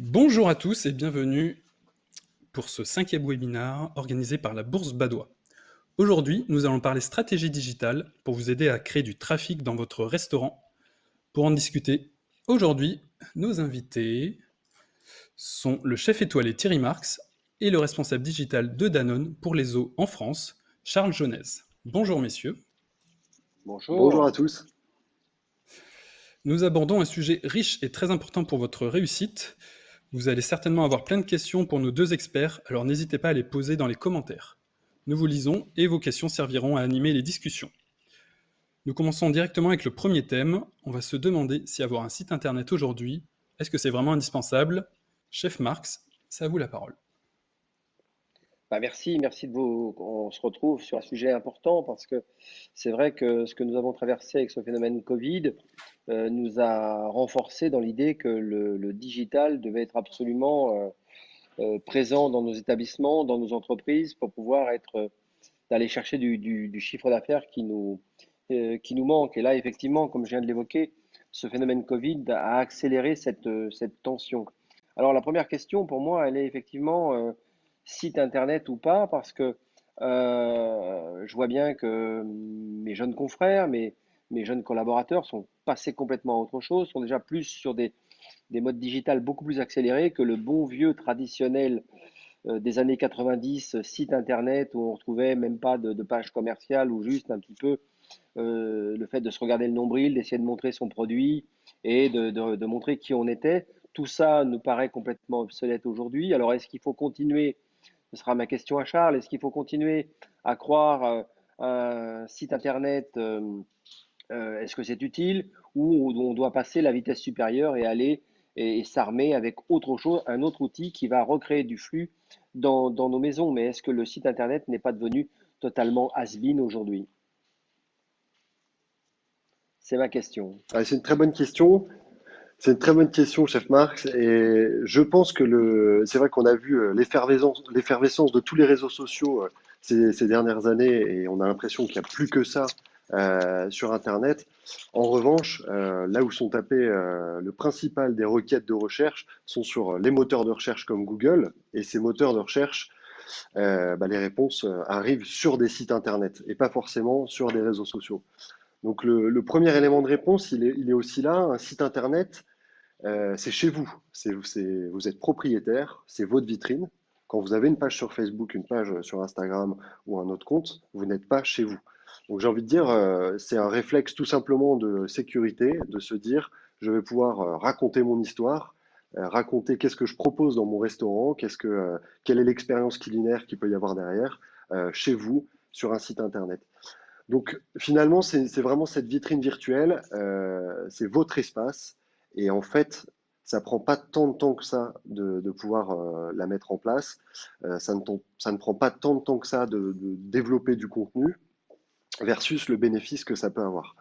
Bonjour à tous et bienvenue pour ce 5e webinaire organisé par la Bourse Badois. Aujourd'hui, nous allons parler stratégie digitale pour vous aider à créer du trafic dans votre restaurant. Pour en discuter, aujourd'hui, nos invités sont le chef étoilé Thierry Marx et le responsable digital de Danone pour les eaux en France, Charles Jonez. Bonjour messieurs. Bonjour à Bonjour. tous. Nous abordons un sujet riche et très important pour votre réussite. Vous allez certainement avoir plein de questions pour nos deux experts, alors n'hésitez pas à les poser dans les commentaires. Nous vous lisons et vos questions serviront à animer les discussions. Nous commençons directement avec le premier thème. On va se demander si avoir un site internet aujourd'hui, est-ce que c'est vraiment indispensable? Chef Marx, c'est à vous la parole. Merci de vous. On se retrouve sur un sujet important parce que c'est vrai que ce que nous avons traversé avec ce phénomène Covid nous a renforcé dans l'idée que le digital devait être absolument présent dans nos établissements, dans nos entreprises pour pouvoir d'aller chercher du chiffre d'affaires qui nous manque. Et là, effectivement, comme je viens de l'évoquer, ce phénomène Covid a accéléré cette tension. Alors, la première question pour moi, elle est effectivement site internet ou pas, parce que je vois bien que mes jeunes confrères, mes jeunes collaborateurs sont passés complètement à autre chose, sont déjà plus sur des modes digitales beaucoup plus accélérés que le bon vieux traditionnel des années 90, site internet où on retrouvait même pas de page commerciale ou juste un petit peu le fait de se regarder le nombril, d'essayer de montrer son produit et de montrer qui on était. Tout ça nous paraît complètement obsolète aujourd'hui. Alors, est-ce qu'il faut continuer, ce sera ma question à Charles, est-ce qu'il faut continuer à croire un site internet, est-ce que c'est utile, ou on doit passer la vitesse supérieure et aller et s'armer avec autre chose, un autre outil qui va recréer du flux dans nos maisons? Mais est-ce que le site internet n'est pas devenu totalement has-been aujourd'hui? C'est ma question. C'est une très bonne question. C'est une très bonne question, chef Marx. Et je pense que c'est vrai qu'on a vu l'effervescence de tous les réseaux sociaux ces dernières années, et on a l'impression qu'il n'y a plus que ça sur Internet. En revanche, là où sont tapés le principal des requêtes de recherche sont sur les moteurs de recherche comme Google, et ces moteurs de recherche, les réponses arrivent sur des sites Internet et pas forcément sur des réseaux sociaux. Donc le premier élément de réponse, il est aussi là. Un site internet, c'est chez vous. Vous êtes propriétaire, c'est votre vitrine. Quand vous avez une page sur Facebook, une page sur Instagram ou un autre compte, vous n'êtes pas chez vous. Donc j'ai envie de dire, c'est un réflexe tout simplement de sécurité, de se dire, je vais pouvoir raconter mon histoire, raconter qu'est-ce que je propose dans mon restaurant, quelle est l'expérience culinaire qu'il peut y avoir derrière, chez vous, sur un site internet. Donc finalement, c'est vraiment cette vitrine virtuelle, c'est votre espace, et en fait, ça prend pas tant de temps que ça de pouvoir la mettre en place. Ça ne prend pas tant de temps que ça de développer du contenu versus le bénéfice que ça peut avoir.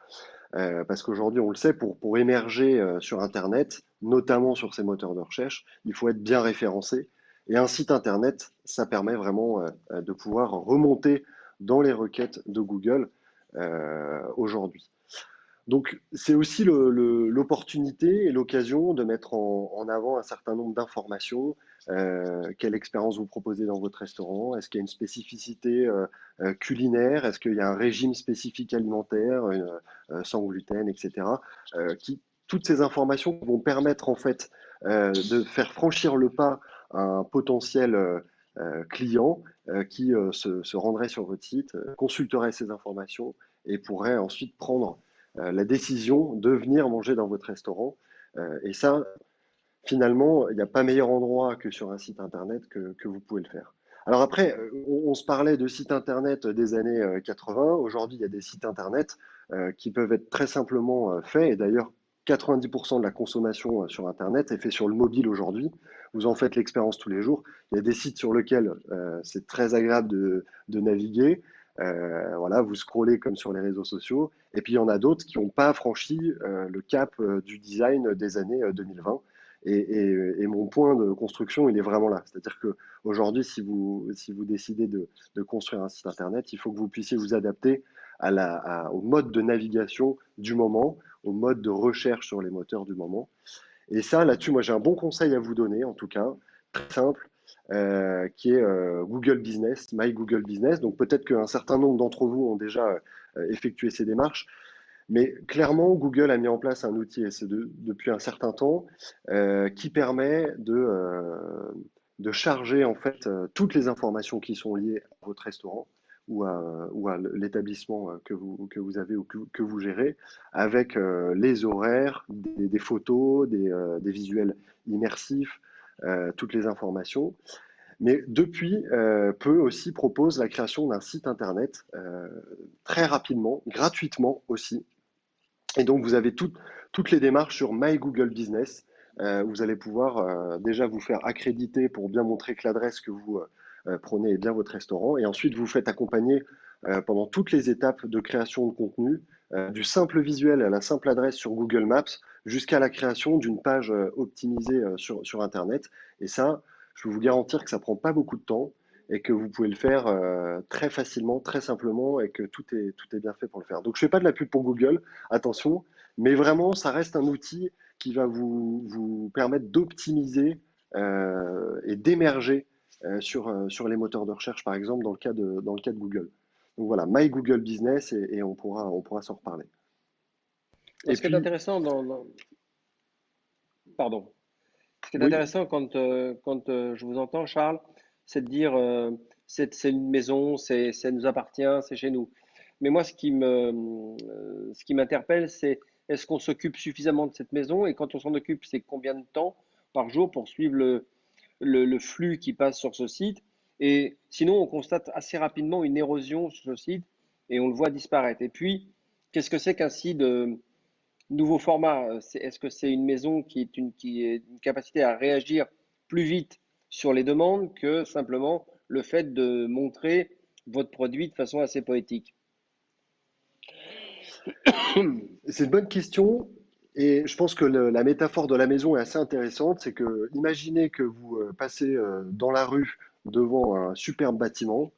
Parce qu'aujourd'hui, on le sait, pour émerger sur Internet, notamment sur ces moteurs de recherche, il faut être bien référencé. Et un site Internet, ça permet vraiment de pouvoir remonter dans les requêtes de Google aujourd'hui. Donc, c'est aussi l'opportunité et l'occasion de mettre en avant un certain nombre d'informations. Quelle expérience vous proposez dans votre restaurant? Est-ce qu'il y a une spécificité culinaire? Est-ce qu'il y a un régime spécifique alimentaire, sans gluten, etc. Toutes ces informations vont permettre en fait de faire franchir le pas à un potentiel client qui se rendrait sur votre site, consulterait ces informations et pourrait ensuite prendre la décision de venir manger dans votre restaurant. Et ça, finalement, il n'y a pas meilleur endroit que sur un site internet que vous pouvez le faire. Alors après, on se parlait de sites internet des années 80. Aujourd'hui, il y a des sites internet qui peuvent être très simplement faits. Et d'ailleurs, 90% de la consommation sur internet est fait sur le mobile aujourd'hui. Vous en faites l'expérience tous les jours. Il y a des sites sur lesquels c'est très agréable de naviguer. Voilà, vous scrollez comme sur les réseaux sociaux. Et puis il y en a d'autres qui n'ont pas franchi le cap du design des années 2020. Et mon point de construction, il est vraiment là. C'est-à-dire que aujourd'hui, si vous décidez de construire un site internet, il faut que vous puissiez vous adapter au mode de navigation du moment, au mode de recherche sur les moteurs du moment. Et ça, là-dessus, moi, j'ai un bon conseil à vous donner, en tout cas, très simple, qui est Google Business, My Google Business. Donc peut-être qu'un certain nombre d'entre vous ont déjà effectué ces démarches, mais clairement, Google a mis en place un outil, et c'est depuis un certain temps, qui permet de charger en fait toutes les informations qui sont liées à votre restaurant ou à l'établissement que vous avez ou que vous gérez, avec les horaires, des photos, des visuels immersifs, toutes les informations. Mais depuis, peu aussi propose la création d'un site internet très rapidement, gratuitement aussi, et donc, vous avez toutes les démarches sur My Google Business. Vous allez pouvoir déjà vous faire accréditer pour bien montrer que l'adresse que vous prenez est bien votre restaurant. Et ensuite, vous faites accompagner pendant toutes les étapes de création de contenu, du simple visuel à la simple adresse sur Google Maps, jusqu'à la création d'une page optimisée sur Internet. Et ça, je peux vous garantir que ça prend pas beaucoup de temps et que vous pouvez le faire très facilement, très simplement, et que tout est bien fait pour le faire. Donc, je fais pas de la pub pour Google, attention, mais vraiment, ça reste un outil qui va vous permettre d'optimiser et d'émerger sur les moteurs de recherche, par exemple, dans le cas de Google. Donc voilà, My Google Business, et on pourra s'en reparler. Et Ce qui est puis, intéressant pardon. Ce qui est oui, intéressant quand je vous entends, Charles, c'est de dire c'est une maison, ça nous appartient, c'est chez nous. Mais moi, ce qui m'interpelle, c'est est-ce qu'on s'occupe suffisamment de cette maison? Et quand on s'en occupe, c'est combien de temps par jour pour suivre le flux qui passe sur ce site? Et sinon, on constate assez rapidement une érosion sur ce site et on le voit disparaître. Et puis, qu'est-ce que c'est qu'un site nouveau format? Est-ce que c'est une maison qui est une capacité à réagir plus vite sur les demandes que simplement le fait de montrer votre produit de façon assez poétique? c'est une bonne question. Et je pense que la métaphore de la maison est assez intéressante. C'est que, imaginez que vous passez dans la rue devant un superbe bâtiment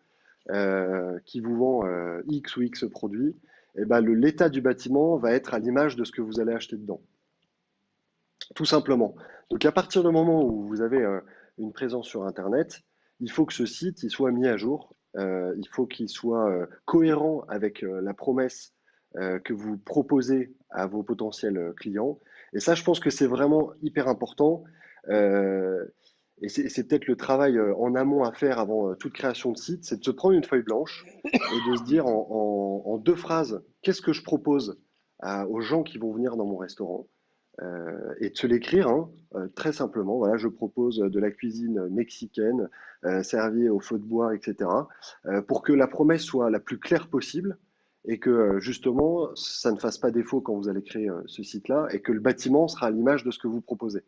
qui vous vend X ou X produits. Et ben, l'état du bâtiment va être à l'image de ce que vous allez acheter dedans, tout simplement. Donc, à partir du moment où vous avez une présence sur Internet, il faut que ce site il soit mis à jour. Il faut qu'il soit cohérent avec la promesse que vous proposez à vos potentiels clients. Et ça, je pense que c'est vraiment hyper important. Euh, et c'est peut-être le travail en amont à faire avant toute création de site, c'est de se prendre une feuille blanche et de se dire en deux phrases, qu'est-ce que je propose aux gens qui vont venir dans mon restaurant, et de se l'écrire très simplement. Voilà, je propose de la cuisine mexicaine servie au feu de bois, etc. Pour que la promesse soit la plus claire possible et que justement ça ne fasse pas défaut quand vous allez créer ce site-là et que le bâtiment sera à l'image de ce que vous proposez.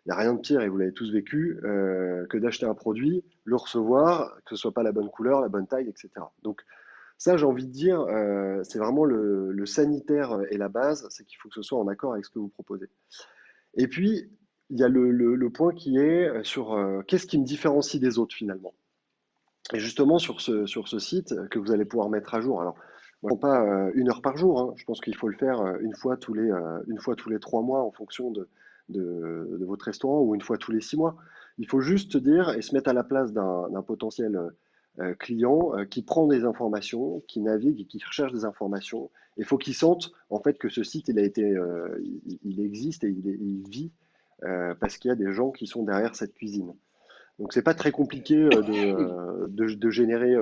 Il n'y a rien de pire, et vous l'avez tous vécu, que d'acheter un produit, le recevoir, que ce soit pas la bonne couleur, la bonne taille, etc. Donc ça, j'ai envie de dire, c'est vraiment le sanitaire et la base, c'est qu'il faut que ce soit en accord avec ce que vous proposez. Et puis, il y a le point qui est sur qu'est-ce qui me différencie des autres finalement. Et justement, sur ce site que vous allez pouvoir mettre à jour, alors, moi, je ne prends pas 1 heure par jour, hein. Je pense qu'il faut le faire une fois tous les 3 mois en fonction de votre restaurant, ou une fois tous les 6 mois. Il faut juste se dire et se mettre à la place d'un potentiel client qui prend des informations, qui navigue et qui recherche des informations. Il faut qu'il sente en fait que ce site, il existe et il vit parce qu'il y a des gens qui sont derrière cette cuisine. Donc c'est pas très compliqué de générer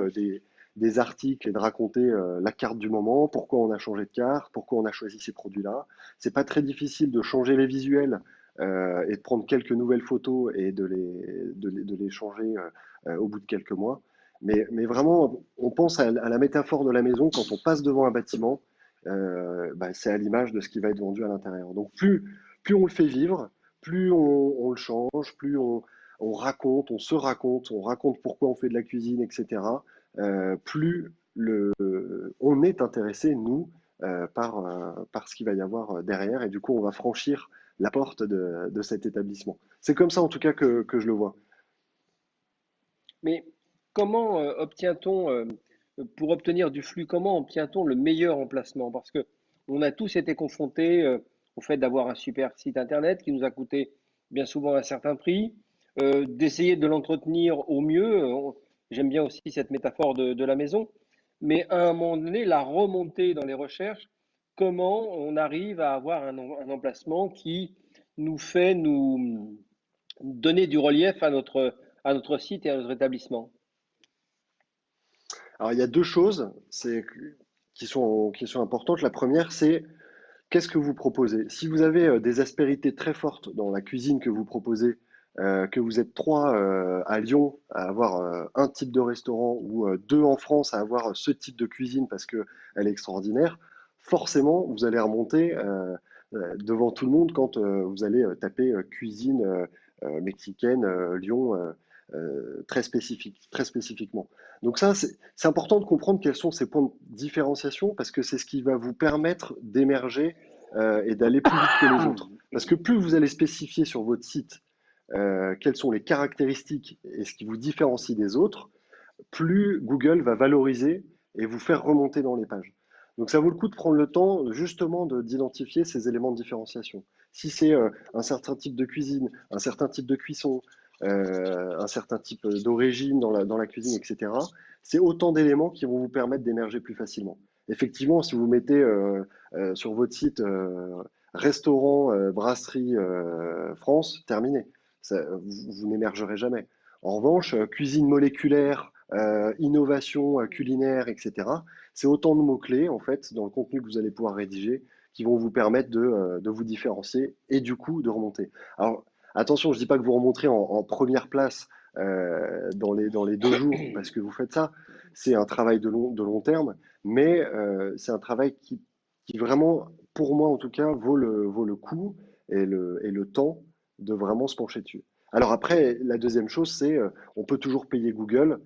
des articles et de raconter la carte du moment, pourquoi on a changé de carte, pourquoi on a choisi ces produits-là. C'est pas très difficile de changer les visuels et de prendre quelques nouvelles photos et de les changer au bout de quelques mois. Mais vraiment, on pense à la métaphore de la maison quand on passe devant un bâtiment, bah, c'est à l'image de ce qui va être vendu à l'intérieur. Donc plus on le fait vivre, plus on le change, plus on raconte, on raconte pourquoi on fait de la cuisine, etc. Plus on est intéressé, nous, par ce qu'il va y avoir derrière, et du coup, on va franchir la porte de cet établissement. C'est comme ça, en tout cas, que je le vois. Mais comment obtient-on, pour obtenir du flux, comment obtient-on le meilleur emplacement? Parce que on a tous été confrontés au fait d'avoir un super site internet qui nous a coûté bien souvent un certain prix, d'essayer de l'entretenir au mieux. J'aime bien aussi cette métaphore de la maison, mais à un moment donné, la remontée dans les recherches, comment on arrive à avoir un emplacement qui nous fait nous donner du relief à notre site et à notre établissement. Alors, il y a deux choses qui sont importantes. La première, c'est qu'est-ce que vous proposez? Si vous avez des aspérités très fortes dans la cuisine que vous proposez, que vous êtes trois à Lyon à avoir un type de restaurant ou deux en France à avoir ce type de cuisine parce qu'elle est extraordinaire, forcément, vous allez remonter devant tout le monde quand vous allez taper cuisine mexicaine, Lyon, très spécifiquement. Donc ça, c'est important de comprendre quels sont ces points de différenciation parce que c'est ce qui va vous permettre d'émerger et d'aller plus vite que les autres. Parce que plus vous allez spécifier sur votre site quelles sont les caractéristiques et ce qui vous différencie des autres, plus Google va valoriser et vous faire remonter dans les pages. Donc ça vaut le coup de prendre le temps justement d'identifier ces éléments de différenciation. Si c'est un certain type de cuisine, un certain type de cuisson, un certain type d'origine dans la cuisine, etc., c'est autant d'éléments qui vont vous permettre d'émerger plus facilement. Effectivement, si vous mettez sur votre site restaurant, brasserie France, terminé. Vous n'émergerez jamais. En revanche, cuisine moléculaire, innovation culinaire, etc., c'est autant de mots-clés, en fait, dans le contenu que vous allez pouvoir rédiger, qui vont vous permettre de vous différencier et du coup de remonter. Alors, attention, je ne dis pas que vous remonterez en première place dans les 2 jours parce que vous faites ça. C'est un travail de long terme, mais c'est un travail qui vraiment, pour moi en tout cas, vaut le coup et le temps de vraiment se pencher dessus. Alors après, la deuxième chose, c'est on peut toujours payer Google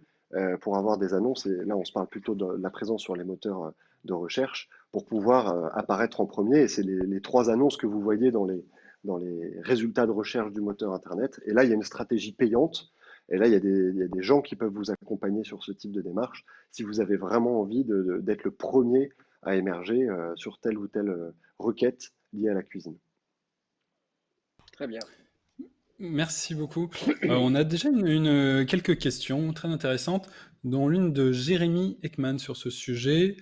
pour avoir des annonces, et là on se parle plutôt de la présence sur les moteurs de recherche, pour pouvoir apparaître en premier, et c'est les trois annonces que vous voyez dans les résultats de recherche du moteur Internet. Et là, il y a une stratégie payante, et là, il y a des gens qui peuvent vous accompagner sur ce type de démarche, si vous avez vraiment envie d'être le premier à émerger sur telle ou telle requête liée à la cuisine. Très bien. Merci beaucoup. On a déjà quelques questions très intéressantes, dont l'une de Jérémy Ekman sur ce sujet.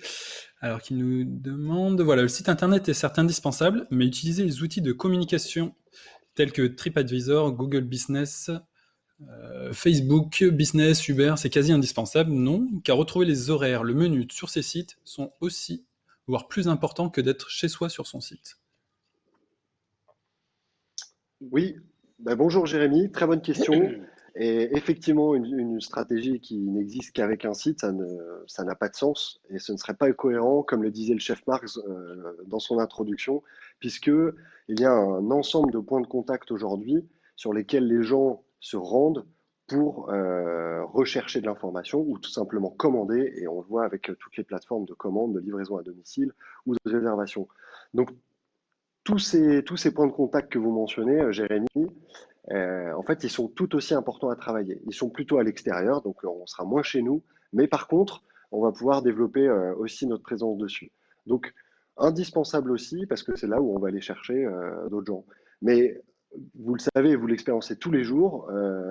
Alors, qui nous demande, voilà, le site internet est certes indispensable, mais utiliser les outils de communication tels que TripAdvisor, Google Business, Facebook Business, Uber, c'est quasi indispensable, non, car retrouver les horaires, le menu sur ces sites sont aussi, voire plus importants que d'être chez soi sur son site. Oui, bonjour Jérémy, très bonne question. Et effectivement, une stratégie qui n'existe qu'avec un site, ça n'a pas de sens et ce ne serait pas cohérent, comme le disait le chef Marx dans son introduction, puisque il y a un ensemble de points de contact aujourd'hui sur lesquels les gens se rendent pour rechercher de l'information ou tout simplement commander, et on le voit avec toutes les plateformes de commande, de livraison à domicile ou de réservation. Donc tous ces points de contact que vous mentionnez, Jérémy, en fait, ils sont tout aussi importants à travailler. Ils sont plutôt à l'extérieur, donc on sera moins chez nous, mais par contre, on va pouvoir développer aussi notre présence dessus. Donc, indispensable aussi, parce que c'est là où on va aller chercher d'autres gens. Mais vous le savez, vous l'expériencez tous les jours,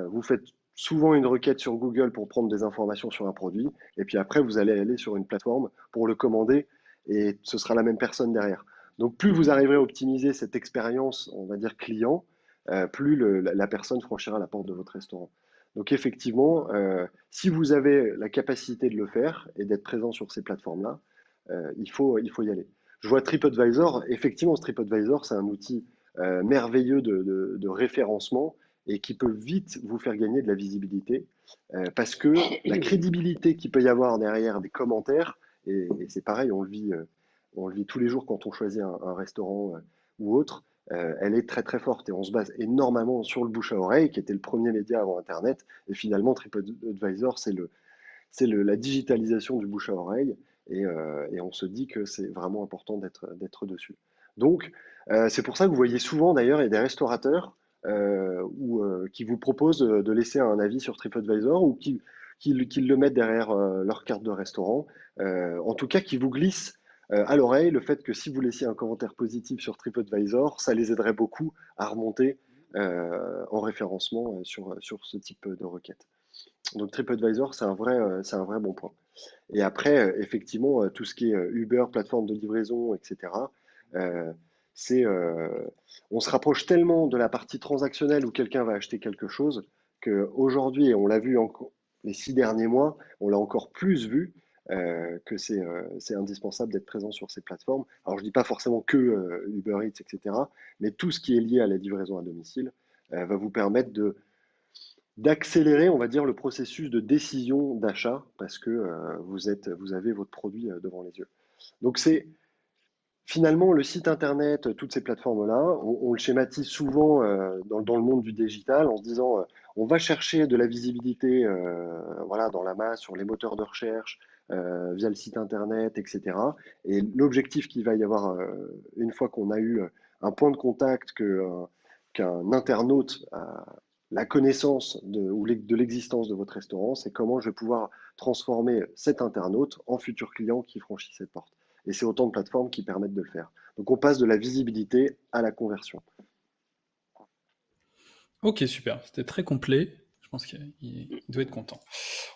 vous faites souvent une requête sur Google pour prendre des informations sur un produit, et puis après, vous allez aller sur une plateforme pour le commander, et ce sera la même personne derrière. Donc, plus vous arriverez à optimiser cette expérience, on va dire client, plus la personne franchira la porte de votre restaurant. Donc effectivement, si vous avez la capacité de le faire et d'être présent sur ces plateformes-là, il faut y aller. Je vois TripAdvisor, effectivement, TripAdvisor, c'est un outil merveilleux de référencement et qui peut vite vous faire gagner de la visibilité parce que la crédibilité qu'il peut y avoir derrière des commentaires, et c'est pareil, on le vit tous les jours quand on choisit un restaurant ou autre, elle est très très forte et on se base énormément sur le bouche à oreille qui était le premier média avant Internet et finalement TripAdvisor la digitalisation du bouche à oreille et on se dit que c'est vraiment important d'être dessus. Donc c'est pour ça que vous voyez souvent d'ailleurs il y a des restaurateurs qui vous proposent de laisser un avis sur TripAdvisor ou qui le mettent derrière leur carte de restaurant, en tout cas qui vous glissent à l'oreille le fait que si vous laissiez un commentaire positif sur TripAdvisor, ça les aiderait beaucoup à remonter en référencement sur ce type de requête. Donc TripAdvisor, c'est un vrai bon point. Et après, effectivement, tout ce qui est Uber, plateforme de livraison, etc., euh, c'est, euh, on se rapproche tellement de la partie transactionnelle où quelqu'un va acheter quelque chose qu'aujourd'hui, et on l'a vu les 6 derniers mois, on l'a encore plus vu, que c'est indispensable d'être présent sur ces plateformes. Alors, je dis pas forcément que Uber Eats, etc., mais tout ce qui est lié à la livraison à domicile va vous permettre d'accélérer, on va dire, le processus de décision d'achat parce que vous avez votre produit devant les yeux. Donc c'est finalement le site internet, toutes ces plateformes-là, on le schématise souvent dans le monde du digital en se disant on va chercher de la visibilité voilà, dans la masse, sur les moteurs de recherche, via le site internet, etc. Et l'objectif qu'il va y avoir une fois qu'on a eu un point de contact, qu'un internaute a la connaissance de l'existence de votre restaurant, c'est comment je vais pouvoir transformer cet internaute en futur client qui franchit cette porte. Et c'est autant de plateformes qui permettent de le faire. Donc on passe de la visibilité à la conversion. Ok, super, c'était très complet. Je pense qu'il doit être content.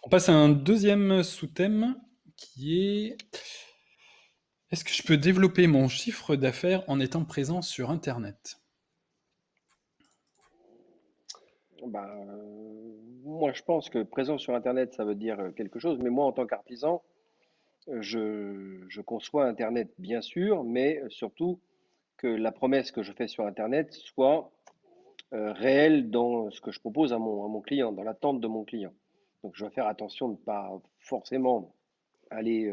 On passe à un deuxième sous-thème qui est: est-ce que je peux développer mon chiffre d'affaires en étant présent sur Internet? Bah, moi, je pense que présent sur Internet, ça veut dire quelque chose, mais moi, en tant qu'artisan, je conçois Internet, bien sûr, mais surtout que la promesse que je fais sur Internet soit réelle dans ce que je propose à mon client, dans l'attente de mon client. Donc, je dois faire attention de ne pas forcément aller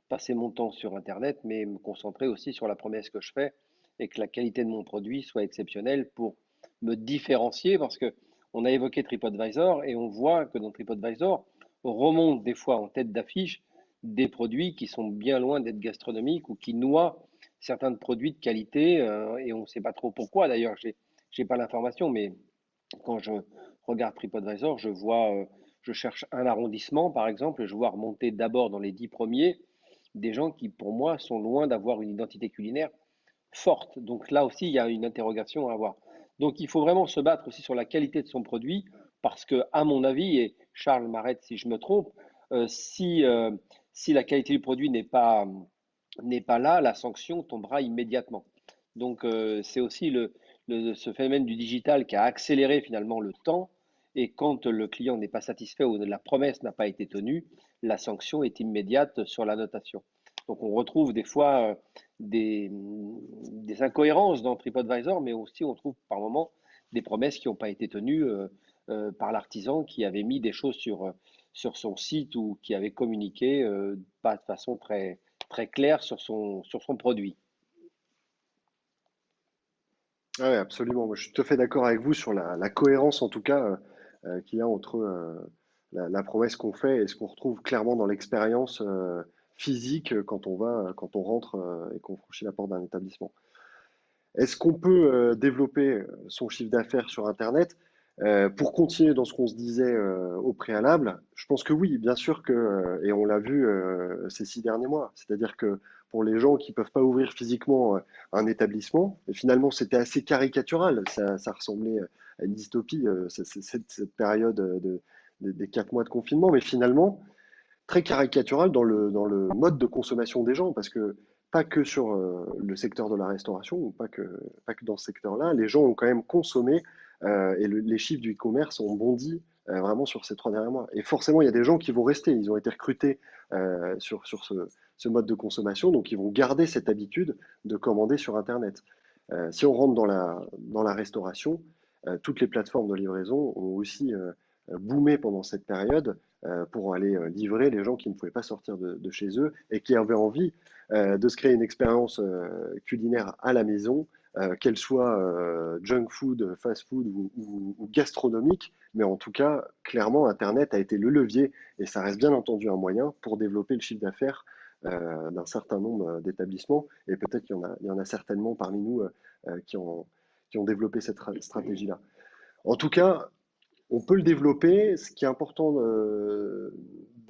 passer mon temps sur Internet, mais me concentrer aussi sur la promesse que je fais et que la qualité de mon produit soit exceptionnelle pour me différencier, parce que on a évoqué TripAdvisor et on voit que dans TripAdvisor, on remonte des fois en tête d'affiche des produits qui sont bien loin d'être gastronomiques ou qui noient certains produits de qualité et on ne sait pas trop pourquoi. D'ailleurs, j'ai pas l'information, mais quand je regarde TripAdvisor, je cherche un arrondissement, par exemple, et je vois remonter d'abord dans les 10 premiers des gens qui, pour moi, sont loin d'avoir une identité culinaire forte. Donc là aussi, il y a une interrogation à avoir. Donc il faut vraiment se battre aussi sur la qualité de son produit, parce que, à mon avis, et Charles m'arrête si je me trompe, euh, si, euh, si la qualité du produit n'est pas là, la sanction tombera immédiatement. Donc c'est aussi ce phénomène du digital qui a accéléré finalement le temps. Et quand le client n'est pas satisfait ou la promesse n'a pas été tenue, la sanction est immédiate sur la notation. Donc on retrouve des fois des incohérences dans TripAdvisor, mais aussi on trouve par moments des promesses qui n'ont pas été tenues par l'artisan qui avait mis des choses sur son site ou qui avait communiqué pas de façon très claire sur son produit. Ah ouais, absolument. Moi, je suis tout à fait d'accord avec vous sur la cohérence, en tout cas, qu'il y a entre la promesse qu'on fait et ce qu'on retrouve clairement dans l'expérience physique quand on rentre et qu'on franchit la porte d'un établissement. Est-ce qu'on peut développer son chiffre d'affaires sur Internet? Pour continuer dans ce qu'on se disait au préalable, je pense que oui, bien sûr que, et on l'a vu ces 6 derniers mois, c'est-à-dire que pour les gens qui peuvent pas ouvrir physiquement un établissement, et finalement c'était assez caricatural, ça ressemblait à une dystopie, cette période des 4 mois de confinement, mais finalement très caricatural dans le mode de consommation des gens, parce que pas que sur le secteur de la restauration, ou pas que dans ce secteur-là, les gens ont quand même consommé et les chiffres du e-commerce ont bondi vraiment sur ces 3 derniers mois. Et forcément, il y a des gens qui vont rester, ils ont été recrutés sur ce mode de consommation, donc ils vont garder cette habitude de commander sur Internet. Si on rentre dans la restauration, toutes les plateformes de livraison ont aussi boomé pendant cette période pour aller livrer les gens qui ne pouvaient pas sortir de chez eux et qui avaient envie de se créer une expérience culinaire à la maison, qu'elle soit junk food, fast food ou gastronomique. Mais en tout cas, clairement, Internet a été le levier et ça reste bien entendu un moyen pour développer le chiffre d'affaires d'un certain nombre d'établissements. Et peut-être qu'il y en a certainement parmi nous qui ont développé cette stratégie-là. En tout cas, on peut le développer. Ce qui est important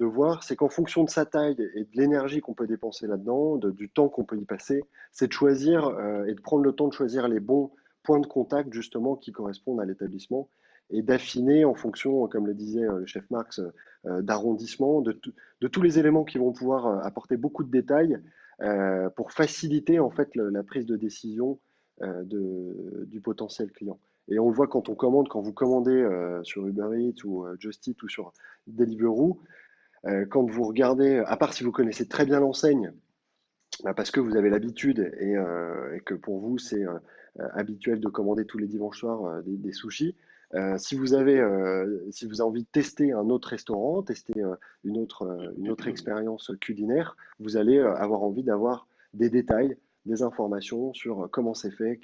de voir, c'est qu'en fonction de sa taille et de l'énergie qu'on peut dépenser là-dedans, du temps qu'on peut y passer, c'est de choisir et de prendre le temps de choisir les bons points de contact justement qui correspondent à l'établissement et d'affiner en fonction, comme le disait le chef Marx, d'arrondissement, de tous les éléments qui vont pouvoir apporter beaucoup de détails pour faciliter en fait la prise de décision du potentiel client. Et on le voit quand on commande, quand vous commandez sur Uber Eats ou Just Eat ou sur Deliveroo, quand vous regardez, à part si vous connaissez très bien l'enseigne, bah, parce que vous avez l'habitude et que pour vous c'est habituel de commander tous les dimanches soirs des sushis. Si vous avez envie de tester un autre restaurant, tester une autre expérience culinaire, vous allez avoir envie d'avoir des détails, des informations sur comment c'est fait,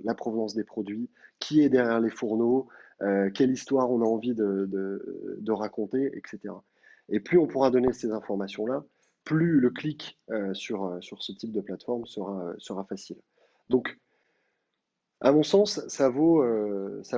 la provenance des produits, qui est derrière les fourneaux, quelle histoire on a envie de raconter, etc. Et plus on pourra donner ces informations-là, plus le clic sur ce type de plateforme sera facile. Donc, à mon sens, ça vaut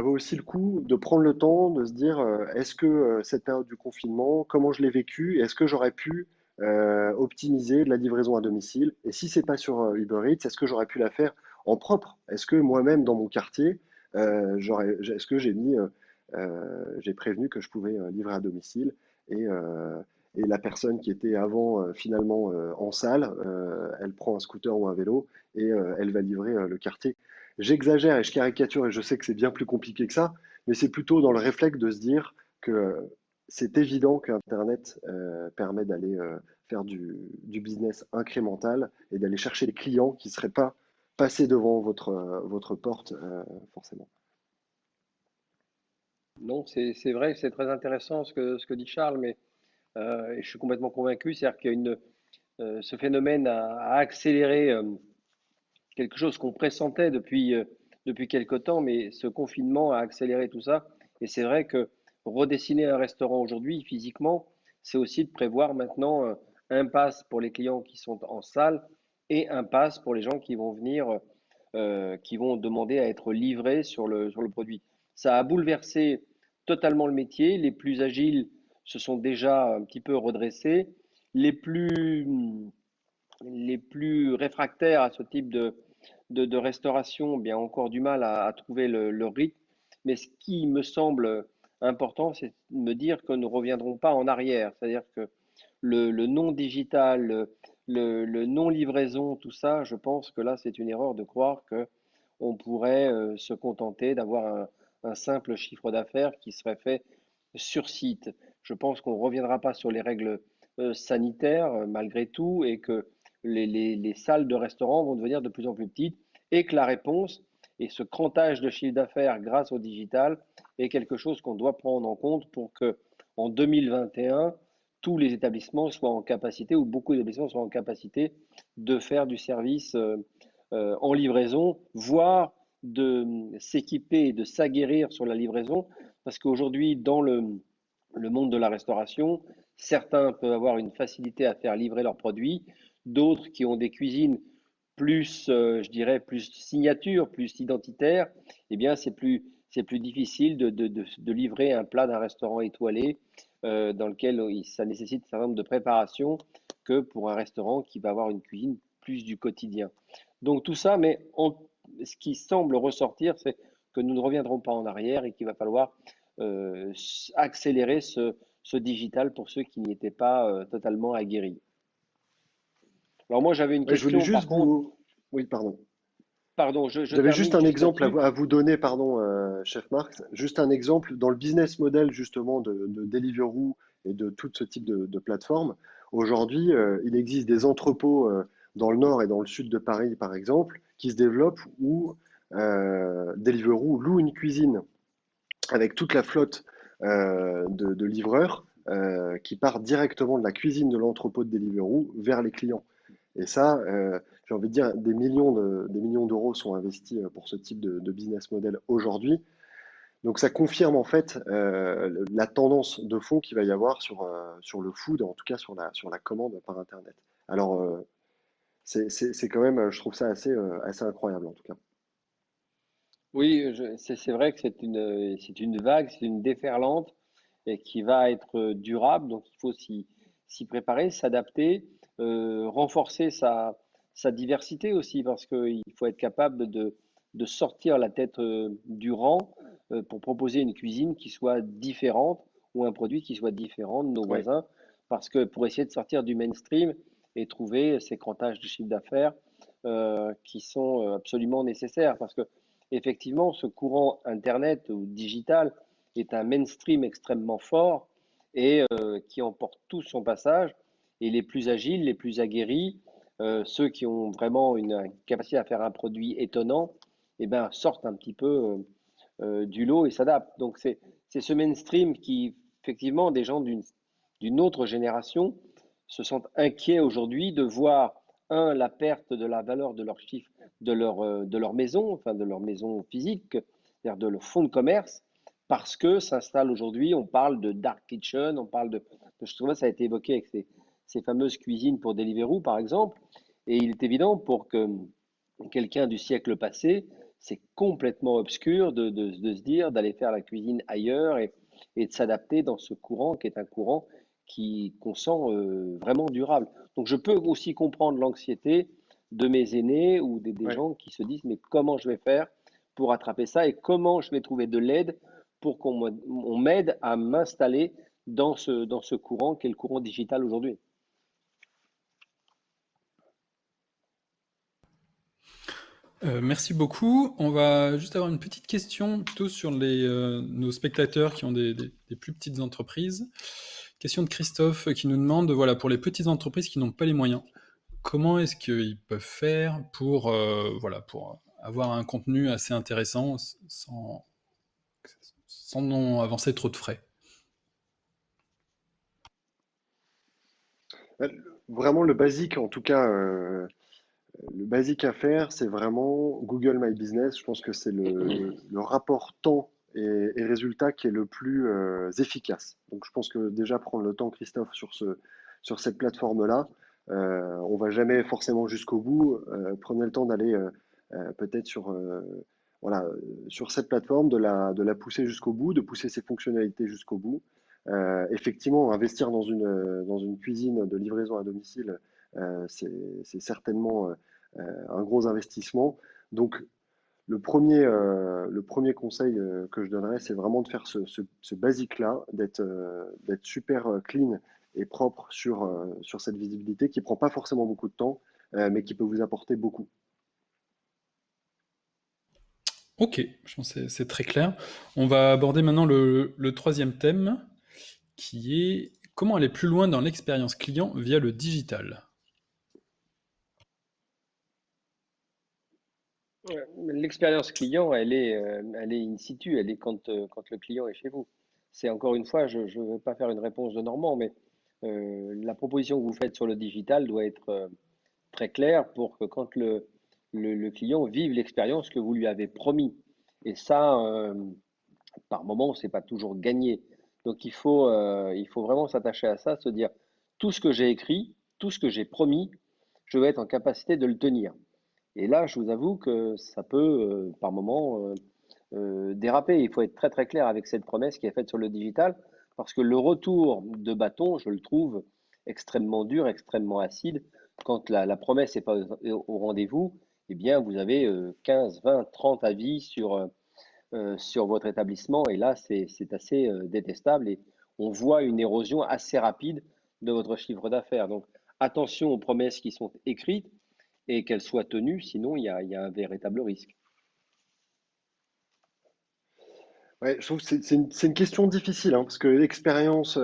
aussi le coup de prendre le temps de se dire est-ce que cette période du confinement, comment je l'ai vécu, est-ce que j'aurais pu optimiser de la livraison à domicile? Et si c'est pas sur Uber Eats, est-ce que j'aurais pu la faire en propre? Est-ce que moi-même, dans mon quartier, est-ce que j'ai prévenu que je pouvais livrer à domicile et la personne qui était avant finalement en salle, elle prend un scooter ou un vélo et elle va livrer le quartier. J'exagère et je caricature et je sais que c'est bien plus compliqué que ça, mais c'est plutôt dans le réflexe de se dire que c'est évident qu'Internet permet d'aller faire du business incrémental et d'aller chercher les clients qui ne seraient pas passés devant votre porte forcément. Non, c'est vrai, c'est très intéressant ce que dit Charles, mais et je suis complètement convaincu, c'est-à-dire qu'il y a ce phénomène a accéléré quelque chose qu'on pressentait depuis quelque temps, mais ce confinement a accéléré tout ça. Et c'est vrai que redessiner un restaurant aujourd'hui, physiquement, c'est aussi de prévoir maintenant un pass pour les clients qui sont en salle et un pass pour les gens qui vont venir, qui vont demander à être livrés sur le produit. Ça a bouleversé totalement le métier. Les plus agiles se sont déjà un petit peu redressés. Les plus, les plus réfractaires à ce type de restauration, bien encore du mal à trouver le rythme. Mais ce qui me semble important, c'est de me dire que nous ne reviendrons pas en arrière. C'est-à-dire que le non digital, le non livraison, tout ça, je pense que là, c'est une erreur de croire que on pourrait se contenter d'avoir un simple chiffre d'affaires qui serait fait sur site. Je pense qu'on ne reviendra pas sur les règles sanitaires malgré tout et que les salles de restaurant vont devenir de plus en plus petites et que la réponse et ce crantage de chiffre d'affaires grâce au digital est quelque chose qu'on doit prendre en compte pour que en 2021, tous les établissements soient en capacité, ou beaucoup d'établissements soient en capacité de faire du service en livraison, voire de s'équiper et de s'aguerrir sur la livraison, parce qu'aujourd'hui, dans le monde de la restauration, certains peuvent avoir une facilité à faire livrer leurs produits, d'autres qui ont des cuisines plus, je dirais, plus signature, plus identitaire, eh bien, c'est plus difficile de livrer un plat d'un restaurant étoilé dans lequel ça nécessite un certain nombre de préparations que pour un restaurant qui va avoir une cuisine plus du quotidien. Donc tout ça, mais ce qui semble ressortir, c'est que nous ne reviendrons pas en arrière et qu'il va falloir accélérer ce digital pour ceux qui n'y étaient pas totalement aguerris. Alors moi, j'avais une Ouais, je voulais question, par juste contre, vous... Oui, pardon. pardon, je J'avais juste termine un juste exemple là-dessus. à vous donner, pardon, chef Marx. Juste un exemple dans le business model justement de Deliveroo et de tout ce type de plateforme. Aujourd'hui, il existe des entrepôts dans le nord et dans le sud de Paris, par exemple, qui se développent où Deliveroo loue une cuisine avec toute la flotte de livreurs qui part directement de la cuisine de l'entrepôt de Deliveroo vers les clients. Et ça, j'ai envie de dire, des millions d'euros sont investis pour ce type de business model aujourd'hui. Donc ça confirme en fait la tendance de fond qu'il va y avoir sur le food, en tout cas sur la commande par Internet. Alors c'est quand même, je trouve ça assez incroyable en tout cas. Oui, c'est vrai que c'est une vague, c'est une déferlante et qui va être durable. Donc il faut s'y préparer, s'adapter, renforcer sa diversité aussi, parce qu'il faut être capable de sortir la tête du rang pour proposer une cuisine qui soit différente ou un produit qui soit différent de nos Oui, voisins, parce que pour essayer de sortir du mainstream et trouver ces crantages de chiffre d'affaires qui sont absolument nécessaires, parce que effectivement, ce courant Internet ou digital est un mainstream extrêmement fort et qui emporte tout son passage. Et les plus agiles, les plus aguerris, ceux qui ont vraiment une capacité à faire un produit étonnant, eh ben, sortent un petit peu du lot et s'adaptent. Donc c'est ce mainstream qui, effectivement, des gens d'une autre génération se sentent inquiets aujourd'hui de voir, un, la perte de la valeur de leur chiffre, de leur maison, enfin de leur maison physique, c'est-à-dire de leur fonds de commerce, parce que s'installe aujourd'hui, on parle de dark kitchen, on parle je trouve que ça a été évoqué avec ces fameuses cuisines pour Deliveroo, par exemple, et il est évident pour que quelqu'un du siècle passé, c'est complètement obscur de se dire d'aller faire la cuisine ailleurs et de s'adapter dans ce courant qui est un courant qu'on sent vraiment durable. Donc je peux aussi comprendre l'anxiété de mes aînés ou des ouais. gens qui se disent mais comment je vais faire pour attraper ça et comment je vais trouver de l'aide pour on m'aide à m'installer dans ce courant qui est le courant digital aujourd'hui. Merci beaucoup. On va juste avoir une petite question plutôt sur nos spectateurs qui ont des plus petites entreprises. Question de Christophe qui nous demande, voilà, pour les petites entreprises qui n'ont pas les moyens, comment est-ce qu'ils peuvent faire voilà, pour avoir un contenu assez intéressant sans non avancer trop de frais? Euh, Vraiment, le basique, en tout cas, le basique à faire, c'est vraiment Google My Business. Je pense que c'est le rapport temps et résultat qui est le plus efficace. Donc, je pense que déjà prendre le temps, Christophe, sur cette plateforme-là, on va jamais forcément jusqu'au bout. Prenez le temps d'aller peut-être voilà, sur cette plateforme, de la pousser jusqu'au bout, de pousser ses fonctionnalités jusqu'au bout. Effectivement, investir dans une cuisine de livraison à domicile, c'est certainement un gros investissement. Donc, le premier conseil que je donnerais, c'est vraiment de faire ce basique-là, d'être super clean et propre sur cette visibilité qui prend pas forcément beaucoup de temps, mais qui peut vous apporter beaucoup. Ok, je pense que c'est très clair. On va aborder maintenant le troisième thème, qui est comment aller plus loin dans l'expérience client via le digital. L'expérience client, elle est in situ, elle est quand le client est chez vous. C'est encore une fois, je ne veux pas faire une réponse de Normand, mais la proposition que vous faites sur le digital doit être très claire pour que quand le client vive l'expérience que vous lui avez promis. Et ça, par moment, c'est pas toujours gagné. Donc il faut vraiment s'attacher à ça, se dire tout ce que j'ai écrit, tout ce que j'ai promis, je vais être en capacité de le tenir. Et là, je vous avoue que ça peut, par moment, déraper. Il faut être très très clair avec cette promesse qui est faite sur le digital, parce que le retour de bâton, je le trouve extrêmement dur, extrêmement acide. Quand la promesse n'est pas au rendez-vous, eh bien, vous avez 15, 20, 30 avis sur votre établissement, et là, c'est assez détestable, et on voit une érosion assez rapide de votre chiffre d'affaires. Donc, attention aux promesses qui sont écrites et qu'elles soient tenues, sinon il y a un véritable risque. Ouais, je trouve que c'est une question difficile, hein, parce que expérience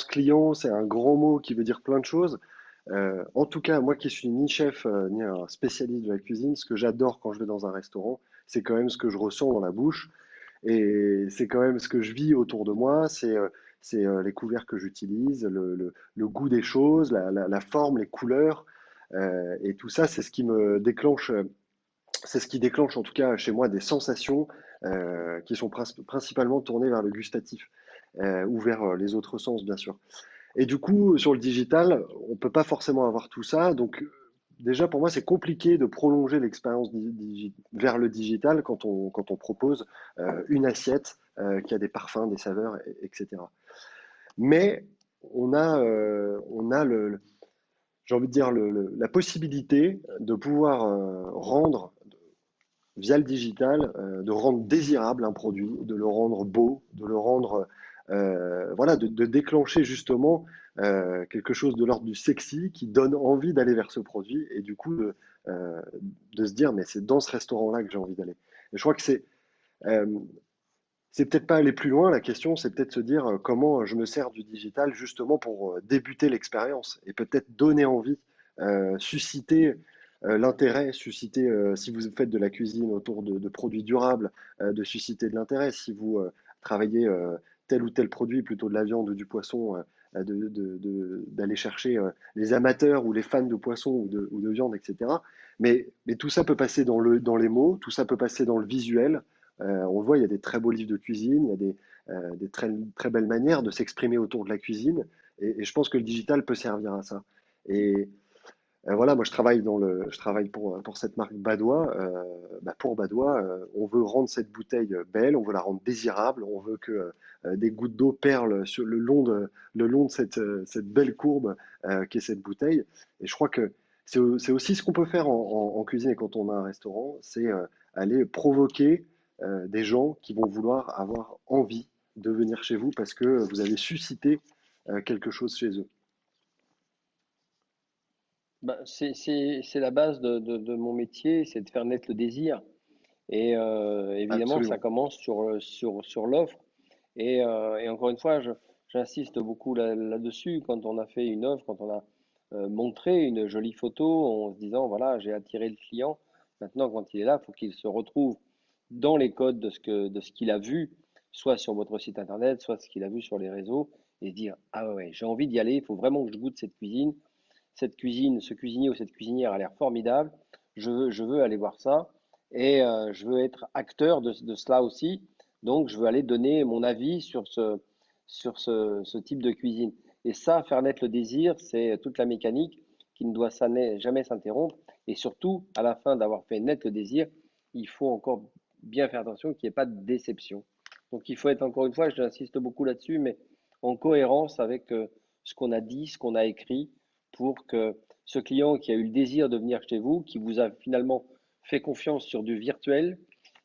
client, c'est un grand mot qui veut dire plein de choses. En tout cas, moi qui suis ni chef ni un spécialiste de la cuisine, ce que j'adore quand je vais dans un restaurant, c'est quand même ce que je ressens dans la bouche et c'est quand même ce que je vis autour de moi. C'est les couverts que j'utilise, le goût des choses, la forme, les couleurs. Et tout ça, c'est ce qui déclenche en tout cas chez moi des sensations qui sont principalement tournées vers le gustatif ou vers les autres sens, bien sûr. Et du coup, sur le digital, on peut pas forcément avoir tout ça. Donc, déjà, pour moi, c'est compliqué de prolonger l'expérience vers le digital quand on propose une assiette qui a des parfums, des saveurs, etc. Mais on a j'ai envie de dire la possibilité de pouvoir rendre via le digital, de rendre désirable un produit, de le rendre beau, de le rendre, voilà, de déclencher justement quelque chose de l'ordre du sexy qui donne envie d'aller vers ce produit et du coup euh, de se dire mais c'est dans ce restaurant-là que j'ai envie d'aller. Et je crois que euh, c'est peut-être pas aller plus loin, la question, c'est peut-être se dire comment je me sers du digital justement pour débuter l'expérience et peut-être donner envie, susciter l'intérêt, susciter, si vous faites de la cuisine autour de produits durables, de susciter de l'intérêt. Si vous travaillez tel ou tel produit, plutôt de la viande ou du poisson, d'aller chercher les amateurs ou les fans de poisson ou de viande, etc. Mais tout ça peut passer dans les mots, tout ça peut passer dans le visuel. On le voit, il y a des très beaux livres de cuisine, il y a des très, très belles manières de s'exprimer autour de la cuisine, et je pense que le digital peut servir à ça. Et voilà, moi je travaille pour cette marque Badois. Pour Badois, on veut rendre cette bouteille belle, on veut la rendre désirable, on veut que des gouttes d'eau perlent sur le long de cette belle courbe qu'est cette bouteille. Et je crois que c'est aussi ce qu'on peut faire en cuisine et quand on a un restaurant, c'est aller provoquer des gens qui vont vouloir avoir envie de venir chez vous parce que vous avez suscité quelque chose chez eux. C'est la base de mon métier, c'est de faire naître le désir. Et évidemment, ça Absolument. commence sur l'offre. Et encore une fois, j'insiste beaucoup là-dessus. Quand on a fait une offre, quand on a montré une jolie photo en se disant, voilà, j'ai attiré le client. Maintenant, quand il est là, il faut qu'il se retrouve dans les codes de ce qu'il a vu, soit sur votre site internet, soit ce qu'il a vu sur les réseaux, et se dire, ah ouais, j'ai envie d'y aller, il faut vraiment que je goûte cette cuisine, ce cuisinier ou cette cuisinière a l'air formidable. Je veux aller voir ça et je veux être acteur de cela aussi. Donc, je veux aller donner mon avis sur ce type de cuisine. Et ça, faire naître le désir, c'est toute la mécanique qui ne doit jamais s'interrompre. Et surtout, à la fin d'avoir fait naître le désir, il faut encore bien faire attention qu'il n'y ait pas de déception. Donc, il faut être, encore une fois, j'insiste beaucoup là-dessus, mais en cohérence avec ce qu'on a dit, ce qu'on a écrit, pour que ce client qui a eu le désir de venir chez vous, qui vous a finalement fait confiance sur du virtuel,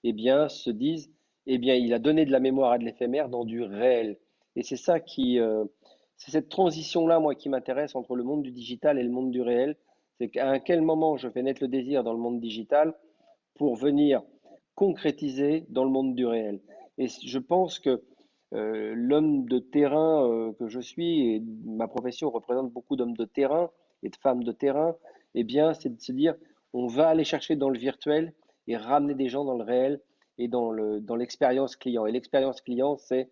eh bien, se dise, eh bien, il a donné de la mémoire à de l'éphémère dans du réel. Et c'est ça c'est cette transition-là, moi, qui m'intéresse entre le monde du digital et le monde du réel. C'est qu'à quel moment je fais naître le désir dans le monde digital pour venir concrétiser dans le monde du réel. Et je pense que l'homme de terrain que je suis, et ma profession représente beaucoup d'hommes de terrain et de femmes de terrain, eh bien, c'est de se dire, on va aller chercher dans le virtuel et ramener des gens dans le réel et dans l'expérience client. Et l'expérience client, c'est,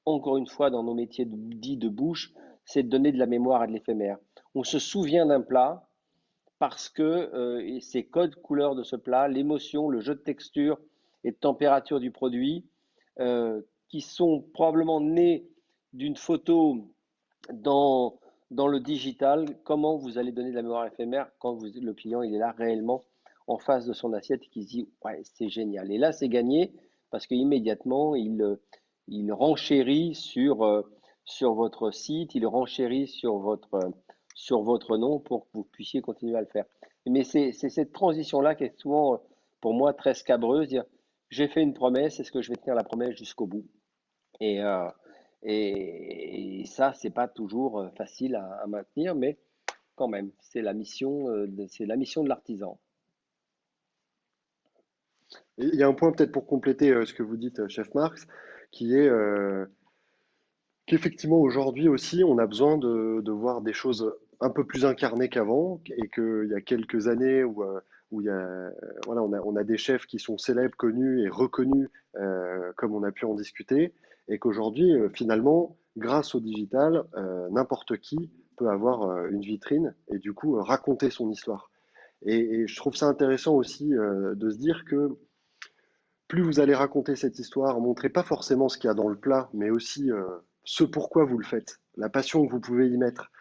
encore une fois, dans nos métiers dits de bouche, c'est de donner de la mémoire à de l'éphémère. On se souvient d'un plat, parce que ces codes couleurs de ce plat, l'émotion, le jeu de texture et de température du produit, qui sont probablement nés d'une photo dans, dans le digital, comment vous allez donner de la mémoire éphémère quand le client il est là réellement en face de son assiette et qui se dit ouais c'est génial. Et là c'est gagné parce qu'immédiatement il renchérit sur votre site, il renchérit sur votre nom pour que vous puissiez continuer à le faire. Mais c'est cette transition-là qui est souvent pour moi très scabreuse, dire j'ai fait une promesse, est-ce que je vais tenir la promesse jusqu'au bout? Et, euh, et ça, c'est pas toujours facile à maintenir, mais quand même, c'est la mission de l'artisan. Et il y a un point peut-être pour compléter ce que vous dites, chef Marx, qui est qu'effectivement aujourd'hui aussi, on a besoin de voir des choses un peu plus incarnées qu'avant, et qu'il y a quelques années où il y a, voilà, on a des chefs qui sont célèbres, connus et reconnus, comme on a pu en discuter, et qu'aujourd'hui, finalement, grâce au digital, n'importe qui peut avoir une vitrine et du coup raconter son histoire. Et je trouve ça intéressant aussi de se dire que plus vous allez raconter cette histoire, montrer pas forcément ce qu'il y a dans le plat, mais aussi ce pourquoi vous le faites, la passion que vous pouvez y mettre,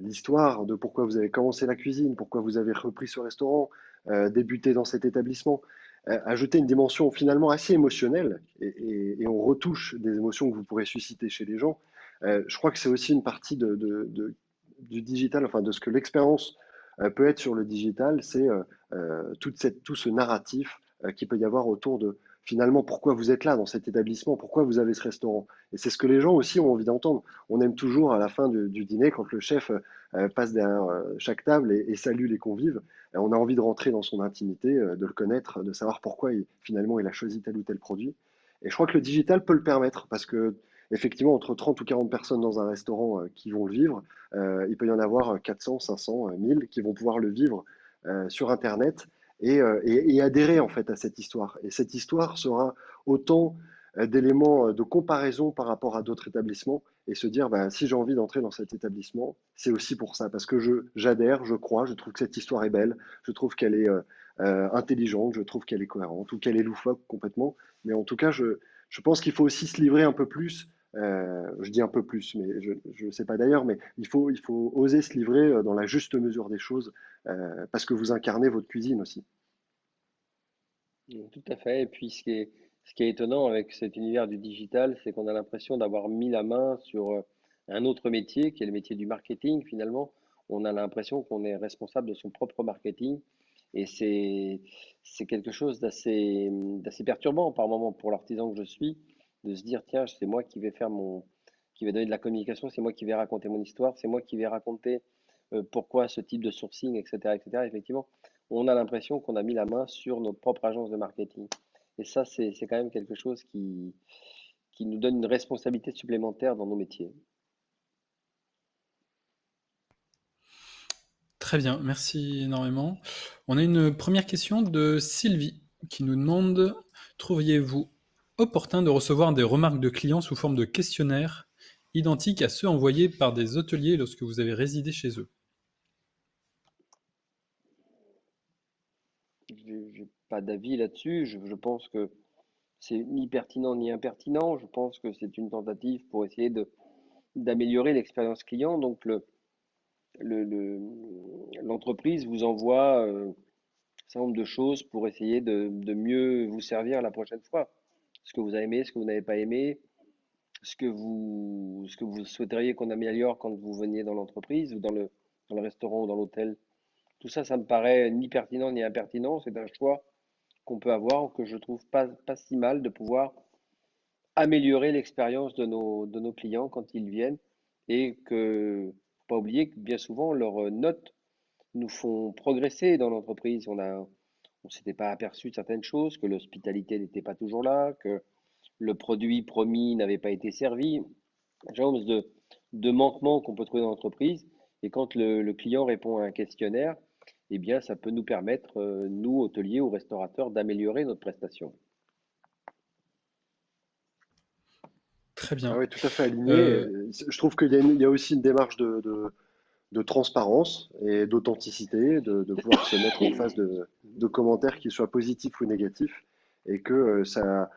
l'histoire de pourquoi vous avez commencé la cuisine, pourquoi vous avez repris ce restaurant, débuté dans cet établissement, ajouter une dimension finalement assez émotionnelle, et on retouche des émotions que vous pourrez susciter chez les gens. Je crois que c'est aussi une partie du digital, enfin de ce que l'expérience peut être sur le digital, c'est tout ce narratif qu'il peut y avoir autour de finalement pourquoi vous êtes là dans cet établissement, pourquoi vous avez ce restaurant. Et c'est ce que les gens aussi ont envie d'entendre. On aime toujours à la fin du dîner, quand le chef passe derrière chaque table et salue les convives, on a envie de rentrer dans son intimité, de le connaître, de savoir pourquoi finalement il a choisi tel ou tel produit. Et je crois que le digital peut le permettre parce que effectivement, entre 30 ou 40 personnes dans un restaurant qui vont le vivre, il peut y en avoir 400, 500, 1000 qui vont pouvoir le vivre sur Internet et adhérer en fait à cette histoire. Et cette histoire sera autant d'éléments de comparaison par rapport à d'autres établissements et se dire bah, si j'ai envie d'entrer dans cet établissement, c'est aussi pour ça, parce que j'adhère, je crois, je trouve que cette histoire est belle, je trouve qu'elle est intelligente, je trouve qu'elle est cohérente ou qu'elle est loufoque complètement. Mais en tout cas, je pense qu'il faut aussi se livrer un peu plus. Je dis un peu plus, mais je ne sais pas d'ailleurs, mais il faut oser se livrer dans la juste mesure des choses, parce que vous incarnez votre cuisine aussi. Tout à fait. Et puis ce qui est étonnant avec cet univers du digital, c'est qu'on a l'impression d'avoir mis la main sur un autre métier, qui est le métier du marketing finalement. On a l'impression qu'on est responsable de son propre marketing. Et c'est quelque chose d'assez perturbant par moment pour l'artisan que je suis, de se dire, tiens, c'est moi qui vais qui vais donner de la communication, c'est moi qui vais raconter mon histoire, c'est moi qui vais raconter pourquoi ce type de sourcing, etc., etc. Effectivement, on a l'impression qu'on a mis la main sur notre propre agence de marketing. Et ça, c'est quand même quelque chose qui nous donne une responsabilité supplémentaire dans nos métiers. Très bien, merci énormément. On a une première question de Sylvie qui nous demande: trouveriez-vous opportun de recevoir des remarques de clients sous forme de questionnaires identiques à ceux envoyés par des hôteliers lorsque vous avez résidé chez eux? J'ai pas d'avis là-dessus. Je pense que c'est ni pertinent ni impertinent. Je pense que c'est une tentative pour essayer d'améliorer l'expérience client. Donc le- l'entreprise vous envoie un certain nombre de choses pour essayer de mieux vous servir la prochaine fois. Ce que vous avez aimé, ce que vous n'avez pas aimé, ce que vous souhaiteriez qu'on améliore quand vous veniez dans l'entreprise ou dans le restaurant ou dans l'hôtel. Tout ça, ça me paraît ni pertinent ni impertinent. C'est un choix qu'on peut avoir, que je trouve pas si mal de pouvoir améliorer l'expérience de nos clients quand ils viennent et que, faut pas oublier que bien souvent, leurs notes nous font progresser dans l'entreprise. On s'était pas aperçu de certaines choses, que l'hospitalité n'était pas toujours là, que le produit promis n'avait pas été servi. Un certain nombre de manquements qu'on peut trouver dans l'entreprise. Et quand le client répond à un questionnaire, eh bien, ça peut nous permettre, nous, hôteliers ou restaurateurs, d'améliorer notre prestation. Très Ah bien. oui, tout à fait aligné. Euh, Je trouve il y a aussi une démarche de transparence et d'authenticité, de pouvoir se mettre en face de commentaires qui soient positifs ou négatifs, et que ça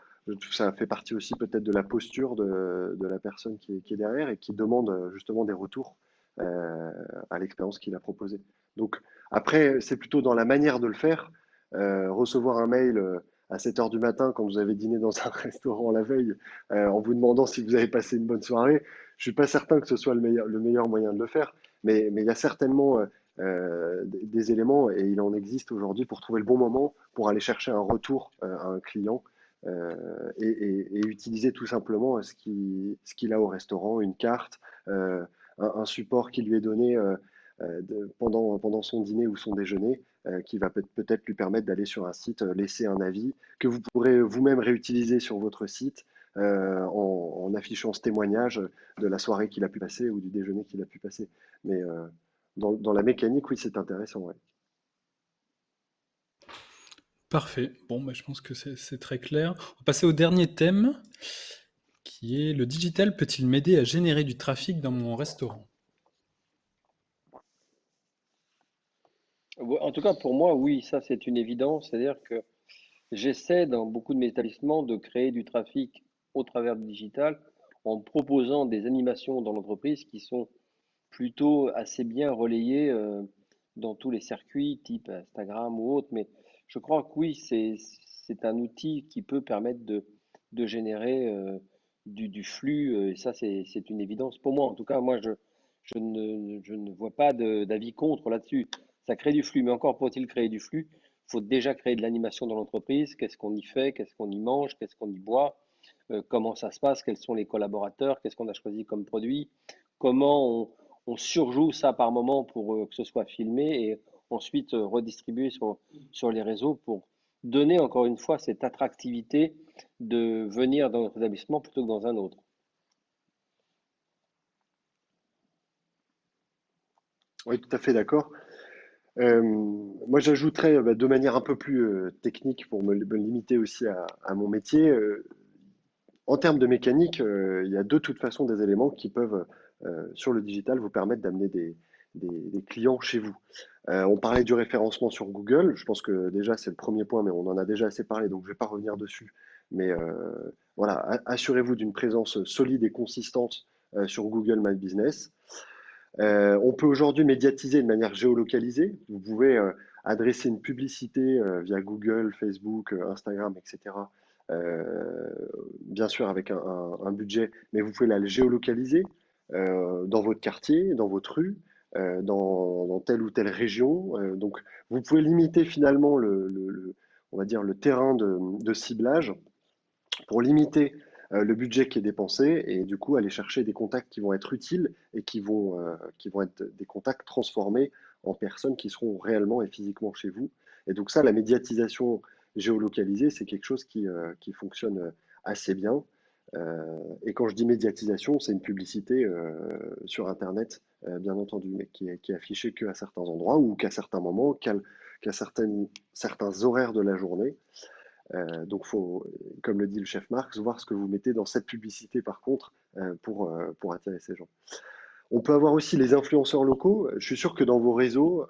fait partie aussi peut-être de la posture de la personne qui est derrière et qui demande justement des retours euh, à l'expérience qu'il a proposée. Donc après, c'est plutôt dans la manière de le faire. Recevoir un mail à 7 heures du matin quand vous avez dîné dans un restaurant la veille en vous demandant si vous avez passé une bonne soirée, je suis pas certain que ce soit le meilleur moyen de le faire. Mais il y a certainement des éléments, et il en existe aujourd'hui, pour trouver le bon moment, pour aller chercher un retour à un client et utiliser tout simplement ce qu'il a au restaurant, une carte, un support qui lui est donné pendant son dîner ou son déjeuner, qui va peut-être lui permettre d'aller sur un site, laisser un avis, que vous pourrez vous-même réutiliser sur votre site en affichant ce témoignage de la soirée qu'il a pu passer ou du déjeuner qu'il a pu passer. Mais dans la mécanique, oui, c'est intéressant. Ouais. Parfait. Bon, bah, je pense que c'est très clair. On va passer au dernier thème, qui est: le digital peut-il m'aider à générer du trafic dans mon restaurant? En tout cas, pour moi, oui, ça c'est une évidence. C'est-à-dire que j'essaie dans beaucoup de mes établissements de créer du trafic au travers du digital en proposant des animations dans l'entreprise qui sont plutôt assez bien relayées dans tous les circuits, type Instagram ou autre. Mais je crois que oui, c'est un outil qui peut permettre de générer du flux, et ça, c'est une évidence pour moi. En tout cas, moi, je ne vois pas d'avis contre là-dessus. Ça crée du flux, mais encore faut-il créer du flux, il faut déjà créer de l'animation dans l'entreprise. Qu'est-ce qu'on y fait? Qu'est-ce qu'on y mange? Qu'est-ce qu'on y boit? Comment ça se passe? Quels sont les collaborateurs? Qu'est-ce qu'on a choisi comme produit? Comment on surjoue ça par moment pour que ce soit filmé et ensuite redistribué sur les réseaux pour donner encore une fois cette attractivité de venir dans notre établissement plutôt que dans un autre. Oui, tout à fait d'accord. Moi, j'ajouterais de manière un peu plus technique pour me limiter aussi à mon métier. En termes de mécanique, il y a de toute façon des éléments qui peuvent, sur le digital, vous permettre d'amener des clients chez vous. On parlait du référencement sur Google. Je pense que déjà, c'est le premier point, mais on en a déjà assez parlé, donc je ne vais pas revenir dessus. Mais voilà, assurez-vous d'une présence solide et consistante sur Google My Business. On peut aujourd'hui médiatiser de manière géolocalisée. Vous pouvez adresser une publicité via Google, Facebook, Instagram, etc. Euh, Bien sûr avec un budget, mais vous pouvez la géolocaliser dans votre quartier, dans votre rue, dans telle ou telle région. Donc, vous pouvez limiter finalement on va dire le terrain de ciblage pour limiter le budget qui est dépensé et du coup aller chercher des contacts qui vont être utiles et qui vont être des contacts transformés en personnes qui seront réellement et physiquement chez vous. Et donc ça, la médiatisation géolocalisée, c'est quelque chose qui fonctionne assez bien. Et quand je dis médiatisation, c'est une publicité sur Internet, bien entendu, mais qui est affichée qu'à certains endroits ou qu'à certains moments, qu'à certains horaires de la journée. Donc, faut, comme le dit le chef Marx, voir ce que vous mettez dans cette publicité, par contre, pour attirer ces gens. On peut avoir aussi les influenceurs locaux. Je suis sûr que dans vos réseaux,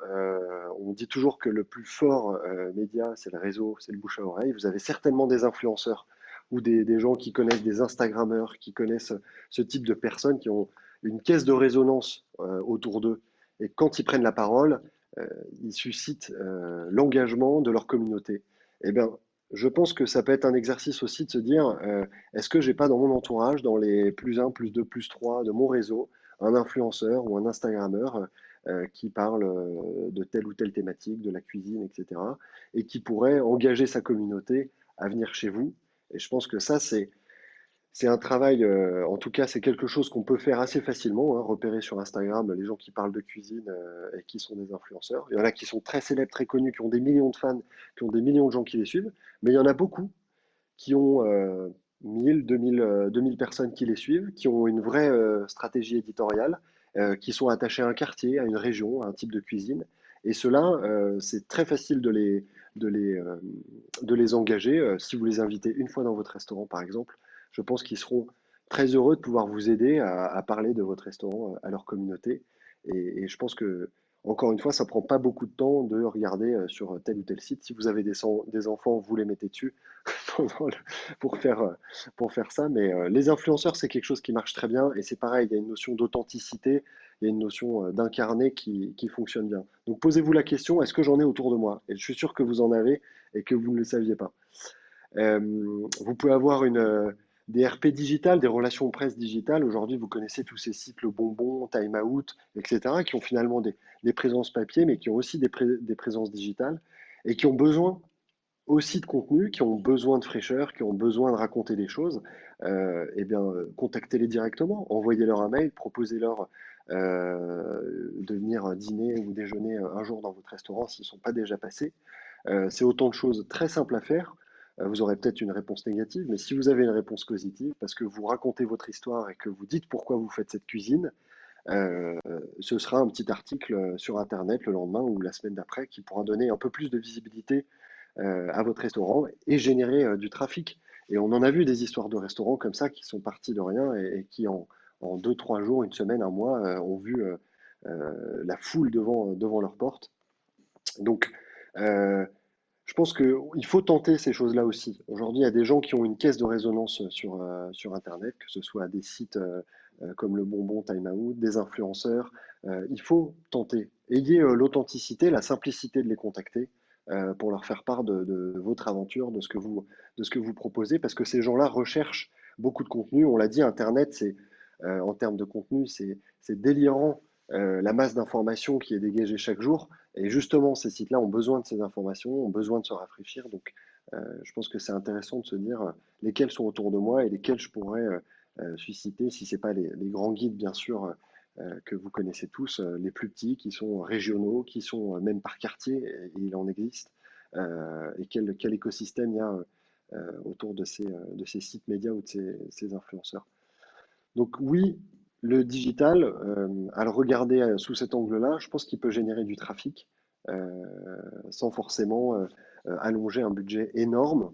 on dit toujours que le plus fort média, c'est le réseau, c'est le bouche à oreille. Vous avez certainement des influenceurs ou des gens qui connaissent des Instagrammeurs, qui connaissent ce type de personnes qui ont une caisse de résonance autour d'eux. Et quand ils prennent la parole, euh, ils suscitent l'engagement de leur communauté. Eh bien, je pense que ça peut être un exercice aussi de se dire, est-ce que j'ai pas dans mon entourage, dans les plus un, plus 2, plus 3 de mon réseau, un influenceur ou un Instagrammeur qui parle de telle ou telle thématique, de la cuisine, etc., et qui pourrait engager sa communauté à venir chez vous. Et je pense que ça, c'est un travail, en tout cas, c'est quelque chose qu'on peut faire assez facilement, hein, repérer sur Instagram les gens qui parlent de cuisine et qui sont des influenceurs. Il y en a qui sont très célèbres, très connus, qui ont des millions de fans, qui ont des millions de gens qui les suivent, mais il y en a beaucoup qui ont 1000, 2000, 2000 personnes qui les suivent, qui ont une vraie stratégie éditoriale, qui sont attachés à un quartier, à une région, à un type de cuisine. Et cela, c'est très facile de les, euh, de les engager. Si vous les invitez une fois dans votre restaurant, par exemple, je pense qu'ils seront très heureux de pouvoir vous aider à parler de votre restaurant à leur communauté. Et je pense que, encore une fois, ça prend pas beaucoup de temps de regarder sur tel ou tel site. Si vous avez des enfants, vous les mettez dessus pendant pour pour faire ça. Mais les influenceurs, c'est quelque chose qui marche très bien. Et c'est pareil, il y a une notion d'authenticité, il y a une notion d'incarner qui fonctionne bien. Donc posez-vous la question, est-ce que j'en ai autour de moi? Et je suis sûr que vous en avez et que vous ne le saviez pas. Vous pouvez avoir des RP digitales, des relations presse digitales. Aujourd'hui, vous connaissez tous ces sites, le Bonbon, Time Out, etc., qui ont finalement des présences papier, mais qui ont aussi des présences digitales et qui ont besoin aussi de contenu, qui ont besoin de fraîcheur, qui ont besoin de raconter des choses, eh bien, contactez-les directement, envoyez-leur un mail, proposez-leur de venir dîner ou déjeuner un jour dans votre restaurant s'ils ne sont pas déjà passés. C'est autant de choses très simples à faire. Vous aurez peut-être une réponse négative, mais si vous avez une réponse positive, parce que vous racontez votre histoire et que vous dites pourquoi vous faites cette cuisine, euh, ce sera un petit article sur Internet le lendemain ou la semaine d'après qui pourra donner un peu plus de visibilité à votre restaurant et générer du trafic. Et on en a vu des histoires de restaurants comme ça qui sont partis de rien et qui en 2, 3 jours, une semaine, un mois, ont vu la foule devant leur porte. Donc, euh, je pense qu'il faut tenter ces choses-là aussi. Aujourd'hui, il y a des gens qui ont une caisse de résonance sur Internet, que ce soit des sites comme le Bonbon, Time Out, des influenceurs. Il faut tenter. Ayez l'authenticité, la simplicité de les contacter pour leur faire part de votre aventure, de ce que vous proposez, parce que ces gens-là recherchent beaucoup de contenu. On l'a dit, Internet, en termes de contenu, c'est délirant la masse d'informations qui est dégagée chaque jour. Et justement, ces sites-là ont besoin de ces informations, ont besoin de se rafraîchir. Donc, je pense que c'est intéressant de se dire lesquels sont autour de moi et lesquels je pourrais susciter, si ce n'est pas les grands guides, bien sûr, que vous connaissez tous, les plus petits, qui sont régionaux, qui sont même par quartier, et il en existe, et quel écosystème il y a autour de ces sites médias ou de ces influenceurs. Donc oui, le digital, à le regarder sous cet angle-là, je pense qu'il peut générer du trafic sans forcément allonger un budget énorme,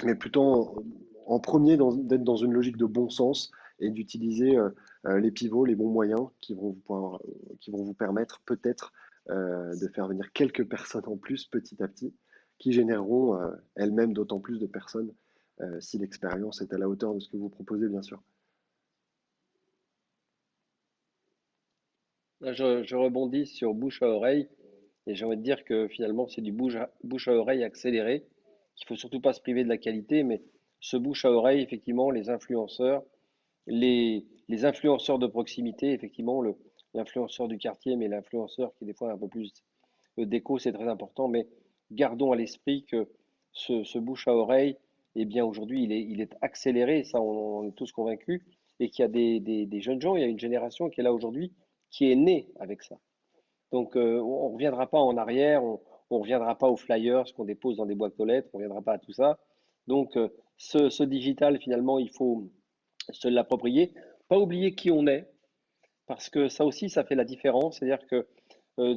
mais plutôt en premier d'être dans une logique de bon sens et d'utiliser les pivots, les bons moyens qui vont vous permettre peut-être de faire venir quelques personnes en plus petit à petit, qui généreront elles-mêmes d'autant plus de personnes si l'expérience est à la hauteur de ce que vous proposez, bien sûr. Là, je rebondis sur bouche à oreille et j'ai envie de dire que finalement, c'est du bouche à oreille accéléré, qu'il faut surtout pas se priver de la qualité, mais ce bouche à oreille, effectivement, les influenceurs, les influenceurs de proximité, effectivement, l'influenceur du quartier, mais l'influenceur qui est des fois un peu plus déco, c'est très important, mais gardons à l'esprit que ce bouche à oreille, eh bien aujourd'hui, il est accéléré, ça on est tous convaincus, et qu'il y a des jeunes gens, il y a une génération qui est là aujourd'hui, qui est née avec ça. Donc on ne reviendra pas en arrière, on ne reviendra pas aux flyers qu'on dépose dans des boîtes aux lettres, on ne reviendra pas à tout ça. Donc ce digital, finalement, il faut se l'approprier, pas oublier qui on est, parce que ça aussi, ça fait la différence. C'est-à-dire que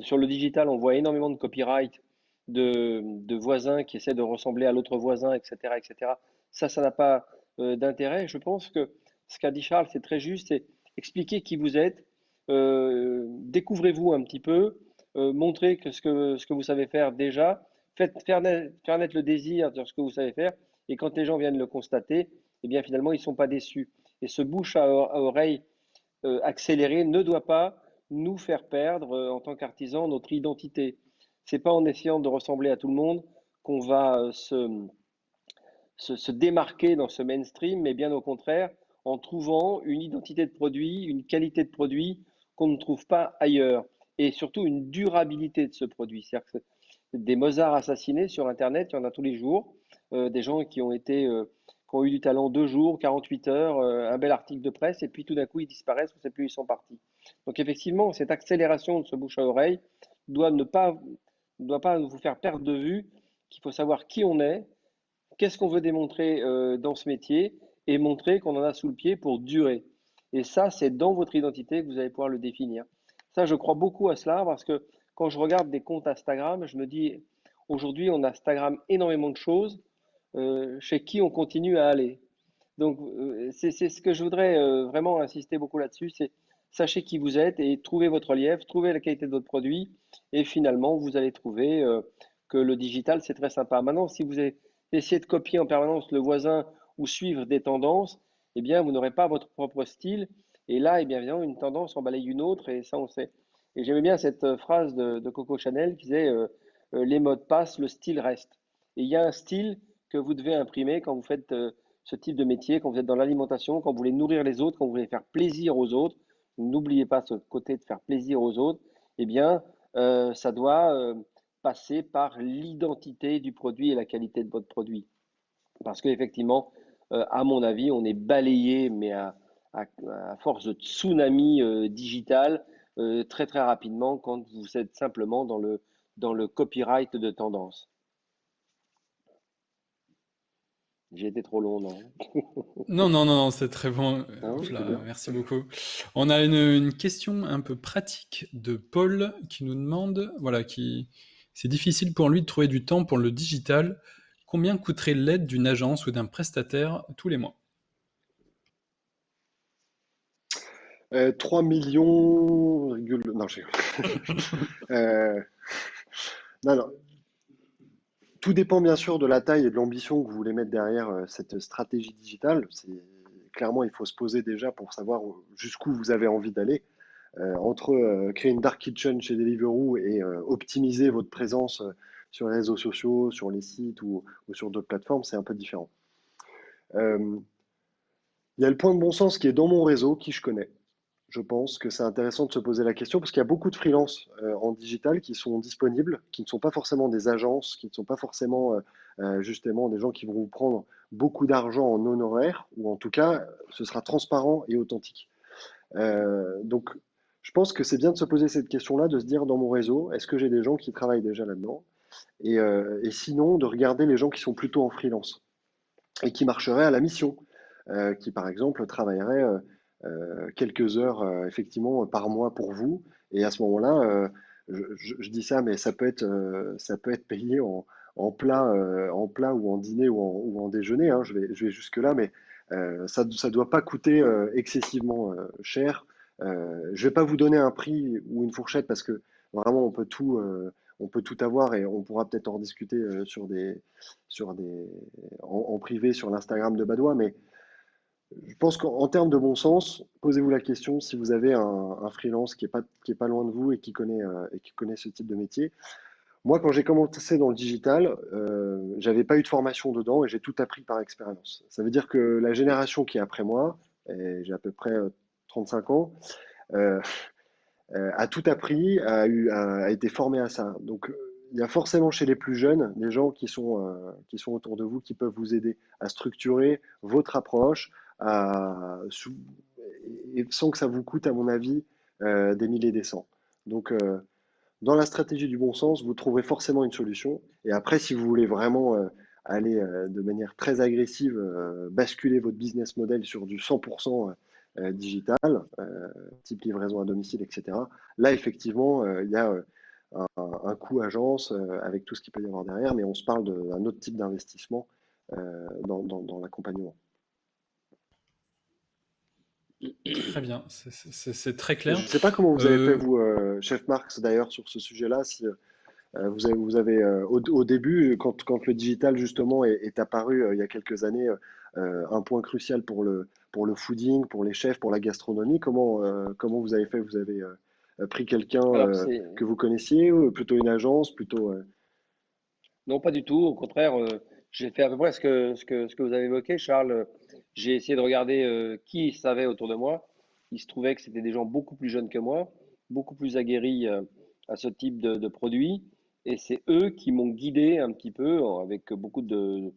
sur le digital, on voit énormément de copyright de voisins qui essaient de ressembler à l'autre voisin, etc., etc. Ça n'a pas d'intérêt. Je pense que ce qu'a dit Charles, c'est très juste. C'est expliquer qui vous êtes, découvrez-vous un petit peu, montrez ce que vous savez faire déjà, faire naître le désir de ce que vous savez faire, et quand les gens viennent le constater, eh bien finalement, ils ne sont pas déçus. Et ce bouche à oreille accéléré ne doit pas nous faire perdre, en tant qu'artisans, notre identité. C'est pas en essayant de ressembler à tout le monde qu'on va se démarquer dans ce mainstream, mais bien au contraire, en trouvant une identité de produit, une qualité de produit qu'on ne trouve pas ailleurs, et surtout une durabilité de ce produit. C'est-à-dire que des Mozart assassinés sur Internet, il y en a tous les jours, des gens qui ont eu du talent 2 jours, 48 heures, un bel article de presse, et puis tout d'un coup ils disparaissent, on ne sait plus où ils sont partis. Donc effectivement, cette accélération de ce bouche à oreille doit ne doit pas vous faire perdre de vue qu'il faut savoir qui on est, qu'est-ce qu'on veut démontrer dans ce métier, et montrer qu'on en a sous le pied pour durer. Et ça, c'est dans votre identité que vous allez pouvoir le définir. Ça, je crois beaucoup à cela parce que quand je regarde des comptes Instagram, je me dis, aujourd'hui, on Instagram énormément de choses chez qui on continue à aller. Donc, c'est ce que je voudrais vraiment insister beaucoup là-dessus, c'est sachez qui vous êtes et trouvez votre relief, trouvez la qualité de votre produit, et finalement, vous allez trouver que le digital, c'est très sympa. Maintenant, si vous essayez de copier en permanence le voisin ou suivre des tendances, eh bien, vous n'aurez pas votre propre style, et là, eh bien, évidemment, une tendance en balaye une autre, et ça, on sait. Et j'aimais bien cette phrase de Coco Chanel qui disait les modes passent, le style reste. Et il y a un style que vous devez imprimer quand vous faites ce type de métier, quand vous êtes dans l'alimentation, quand vous voulez nourrir les autres, quand vous voulez faire plaisir aux autres, n'oubliez pas ce côté de faire plaisir aux autres, eh bien, ça doit passer par l'identité du produit et la qualité de votre produit. Parce qu'effectivement, à mon avis, on est balayé, mais à force de tsunami digital, très très rapidement quand vous êtes simplement dans le copyright de tendance. J'ai été trop long, non? Non, non, non, non, c'est très bon. Non, Hop c'est là, bien. merci beaucoup. On a une question un peu pratique de Paul qui nous demande, voilà, c'est difficile pour lui de trouver du temps pour le digital. Combien coûterait l'aide d'une agence ou d'un prestataire tous les mois? 3 millions, non, euh, non, non. Tout dépend bien sûr de la taille et de l'ambition que vous voulez mettre derrière cette stratégie digitale. Clairement, il faut se poser déjà pour savoir jusqu'où vous avez envie d'aller. Entre créer une dark kitchen chez Deliveroo et optimiser votre présence sur les réseaux sociaux, sur les sites ou sur d'autres plateformes, c'est un peu différent. Euh, Il y a le point de bon sens qui est dans mon réseau, qui je connais. Je pense que c'est intéressant de se poser la question parce qu'il y a beaucoup de freelances en digital qui sont disponibles, qui ne sont pas forcément des agences, qui ne sont pas forcément justement des gens qui vont vous prendre beaucoup d'argent en honoraires, ou en tout cas, ce sera transparent et authentique. Donc, je pense que c'est bien de se poser cette question-là, de se dire dans mon réseau, est-ce que j'ai des gens qui travaillent déjà là-dedans? Et sinon, de regarder les gens qui sont plutôt en freelance et qui marcheraient à la mission, qui par exemple travailleraient quelques heures effectivement par mois pour vous. Et à ce moment-là, je dis ça, mais ça peut être payé en plat ou en dîner ou en déjeuner. Hein, je vais jusque-là, mais ça ne doit pas coûter excessivement cher. Je ne vais pas vous donner un prix ou une fourchette parce que vraiment on peut tout avoir et on pourra peut-être en discuter sur des, en privé sur l'Instagram de Badois, mais je pense qu'en termes de bon sens, posez-vous la question si vous avez un freelance qui est pas loin de vous et qui connaît ce type de métier. Moi, quand j'ai commencé dans le digital, j'avais pas eu de formation dedans et j'ai tout appris par expérience. Ça veut dire que la génération qui est après moi, et j'ai à peu près 35 ans, euh, a tout appris, a été formé à ça. Donc, il y a forcément chez les plus jeunes des gens qui sont autour de vous, qui peuvent vous aider à structurer votre approche, à, sous- et sans que ça vous coûte, à mon avis, des milliers et des cents. Donc, dans la stratégie du bon sens, vous trouverez forcément une solution. Et après, si vous voulez vraiment aller de manière très agressive, basculer votre business model sur du 100% digital, type livraison à domicile, etc. Là, effectivement, il y a un coût agence avec tout ce qu'il peut y avoir derrière, mais on se parle d'un autre type d'investissement dans l'accompagnement. Très bien, c'est très Je clair. ne sais pas comment vous avez fait, Euh, vous, Chef Marx, d'ailleurs, sur ce sujet-là, si vous avez au début, quand le digital justement est apparu il y a quelques années, un point crucial pour le fooding, pour les chefs, pour la gastronomie, comment vous avez fait? Vous avez pris quelqu'un Alors, c'est que vous connaissiez, ou plutôt une agence, plutôt. non, pas du tout. Au contraire, j'ai fait à peu près ce que vous avez évoqué, Charles. J'ai essayé de regarder qui savait autour de moi. Il se trouvait que c'était des gens beaucoup plus jeunes que moi, beaucoup plus aguerris à ce type de produit. Et c'est eux qui m'ont guidé un petit peu avec beaucoup de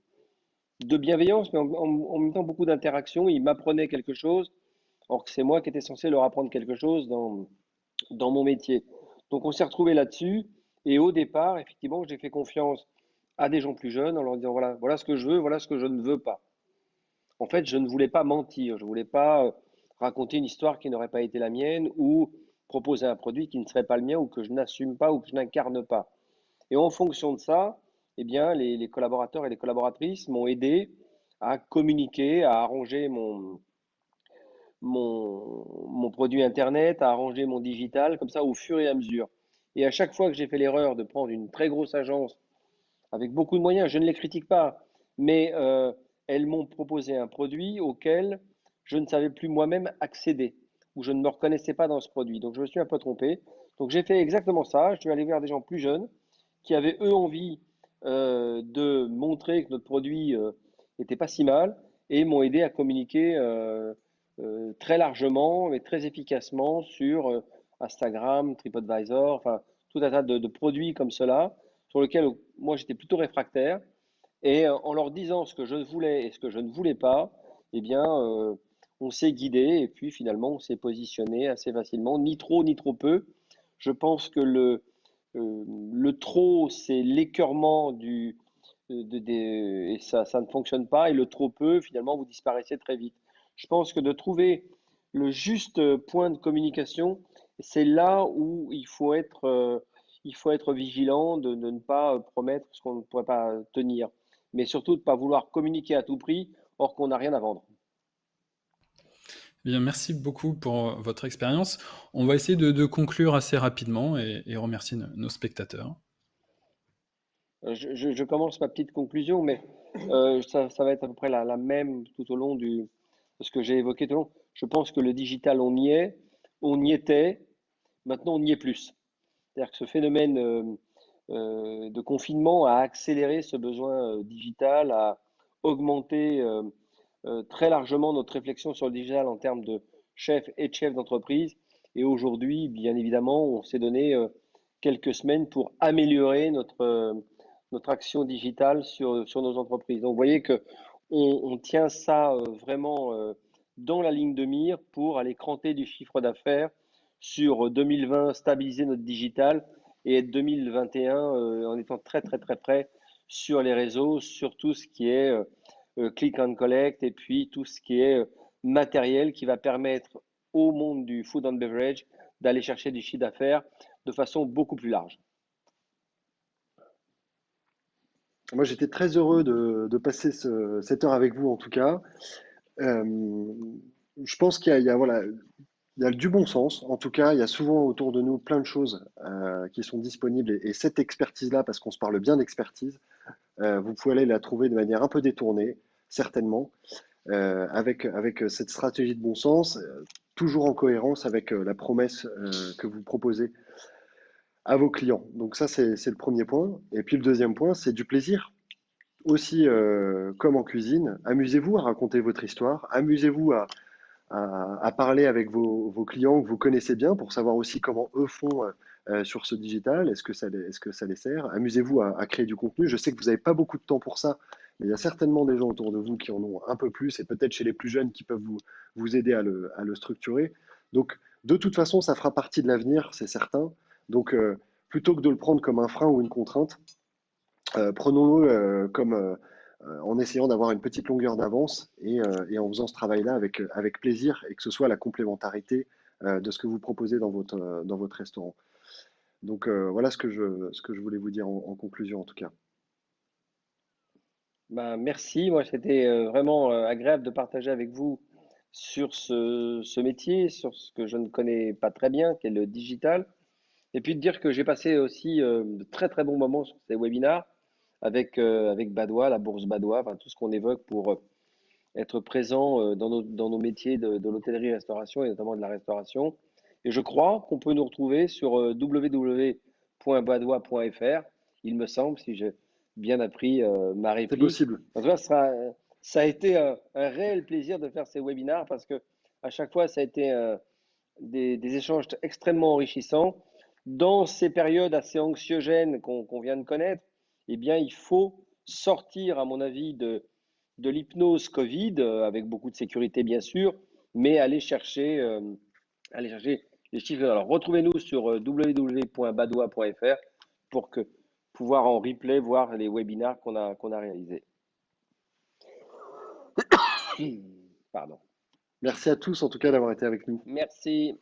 bienveillance, mais en même temps beaucoup d'interaction. Ils m'apprenaient quelque chose, or que c'est moi qui étais censé leur apprendre quelque chose dans mon métier. Donc on s'est retrouvé là-dessus. Et au départ, effectivement, j'ai fait confiance à des gens plus jeunes en leur disant voilà, voilà ce que je veux, voilà ce que je ne veux pas. En fait, je ne voulais pas mentir, je ne voulais pas raconter une histoire qui n'aurait pas été la mienne ou proposer un produit qui ne serait pas le mien ou que je n'assume pas ou que je n'incarne pas. Et en fonction de ça, eh bien, les collaborateurs et les collaboratrices m'ont aidé à communiquer, à arranger mon produit Internet, à arranger mon digital, comme ça, au fur et à mesure. Et à chaque fois que j'ai fait l'erreur de prendre une très grosse agence avec beaucoup de moyens, je ne les critique pas, mais elles m'ont proposé un produit auquel je ne savais plus moi-même accéder, ou je ne me reconnaissais pas dans ce produit. Donc je me suis un peu trompé. Donc j'ai fait exactement ça. Je suis allé vers des gens plus jeunes qui avaient eux envie de montrer que notre produit n'était pas si mal et m'ont aidé à communiquer très largement et très efficacement sur Instagram, TripAdvisor, enfin tout un tas de produits comme cela sur lesquels moi j'étais plutôt réfractaire. Et en leur disant ce que je voulais et ce que je ne voulais pas, eh bien, on s'est guidé et puis finalement on s'est positionné assez facilement, ni trop ni trop peu. Je pense que le trop, c'est l'écœurement et ça ne fonctionne pas. Et le trop peu, finalement, vous disparaissez très vite. Je pense que de trouver le juste point de communication, c'est là où il faut être vigilant de ne pas promettre ce qu'on ne pourrait pas tenir, mais surtout de ne pas vouloir communiquer à tout prix, or qu'on n'a rien à vendre. Bien, merci beaucoup pour votre expérience. On va essayer de conclure assez rapidement et remercier nos spectateurs. Je commence ma petite conclusion, mais ça va être à peu près la même tout au long de ce que j'ai évoqué tout au long. Je pense que le digital, on y était, maintenant on y est plus. C'est-à-dire que ce phénomène de confinement a accéléré ce besoin digital, a augmenté très largement notre réflexion sur le digital en termes de chef et de chef d'entreprise. Et aujourd'hui, bien évidemment, on s'est donné quelques semaines pour améliorer notre action digitale sur nos entreprises. Donc, vous voyez que on tient ça vraiment dans la ligne de mire pour aller cranter du chiffre d'affaires sur 2020, stabiliser notre digital et être 2021 en étant très, très, très près sur les réseaux, sur tout ce qui est click and collect et puis tout ce qui est matériel qui va permettre au monde du food and beverage d'aller chercher du chiffre d'affaires de façon beaucoup plus large. Moi, j'étais très heureux de passer cette heure avec vous, en tout cas. Euh, je pense voilà, il y a du bon sens. En tout cas, il y a souvent autour de nous plein de choses qui sont disponibles. Et cette expertise-là, parce qu'on se parle bien d'expertise, vous pouvez aller la trouver de manière un peu détournée, certainement, avec cette stratégie de bon sens, toujours en cohérence avec la promesse que vous proposez à vos clients. Donc ça, c'est le premier point. Et puis le deuxième point, c'est du plaisir. Aussi, comme en cuisine, amusez-vous à raconter votre histoire, amusez-vous à parler avec vos clients que vous connaissez bien pour savoir aussi comment eux font sur ce digital. Est-ce que ça les sert? Amusez-vous à créer du contenu. Je sais que vous n'avez pas beaucoup de temps pour ça, mais il y a certainement des gens autour de vous qui en ont un peu plus et peut-être chez les plus jeunes qui peuvent vous aider à le structurer. Donc, de toute façon, ça fera partie de l'avenir, c'est certain. Donc, plutôt que de le prendre comme un frein ou une contrainte, prenons-le en essayant d'avoir une petite longueur d'avance et en faisant ce travail-là avec plaisir et que ce soit la complémentarité de ce que vous proposez dans votre restaurant. Donc voilà ce que je voulais vous dire en conclusion en tout cas. Ben, merci, moi c'était vraiment agréable de partager avec vous sur ce métier, sur ce que je ne connais pas très bien, qui est le digital. Et puis de dire que j'ai passé aussi de très très bons moments sur ces webinars avec Badois, la bourse Badois, enfin, tout ce qu'on évoque pour être présent dans nos métiers de l'hôtellerie-restauration et notamment de la restauration. Et je crois qu'on peut nous retrouver sur www.badois.fr, il me semble, si j'ai bien appris ma C'est réplique. possible. En tout cas, ça a été un réel plaisir de faire ces webinars parce que à chaque fois, ça a été des échanges extrêmement enrichissants. Dans ces périodes assez anxiogènes qu'on vient de connaître, eh bien, il faut sortir, à mon avis, de l'hypnose Covid, avec beaucoup de sécurité, bien sûr, mais aller chercher les chiffres. Alors, retrouvez-nous sur www.badois.fr pour pouvoir en replay voir les webinars qu'on a réalisés. Pardon. Merci à tous en tout cas d'avoir été avec nous. Merci.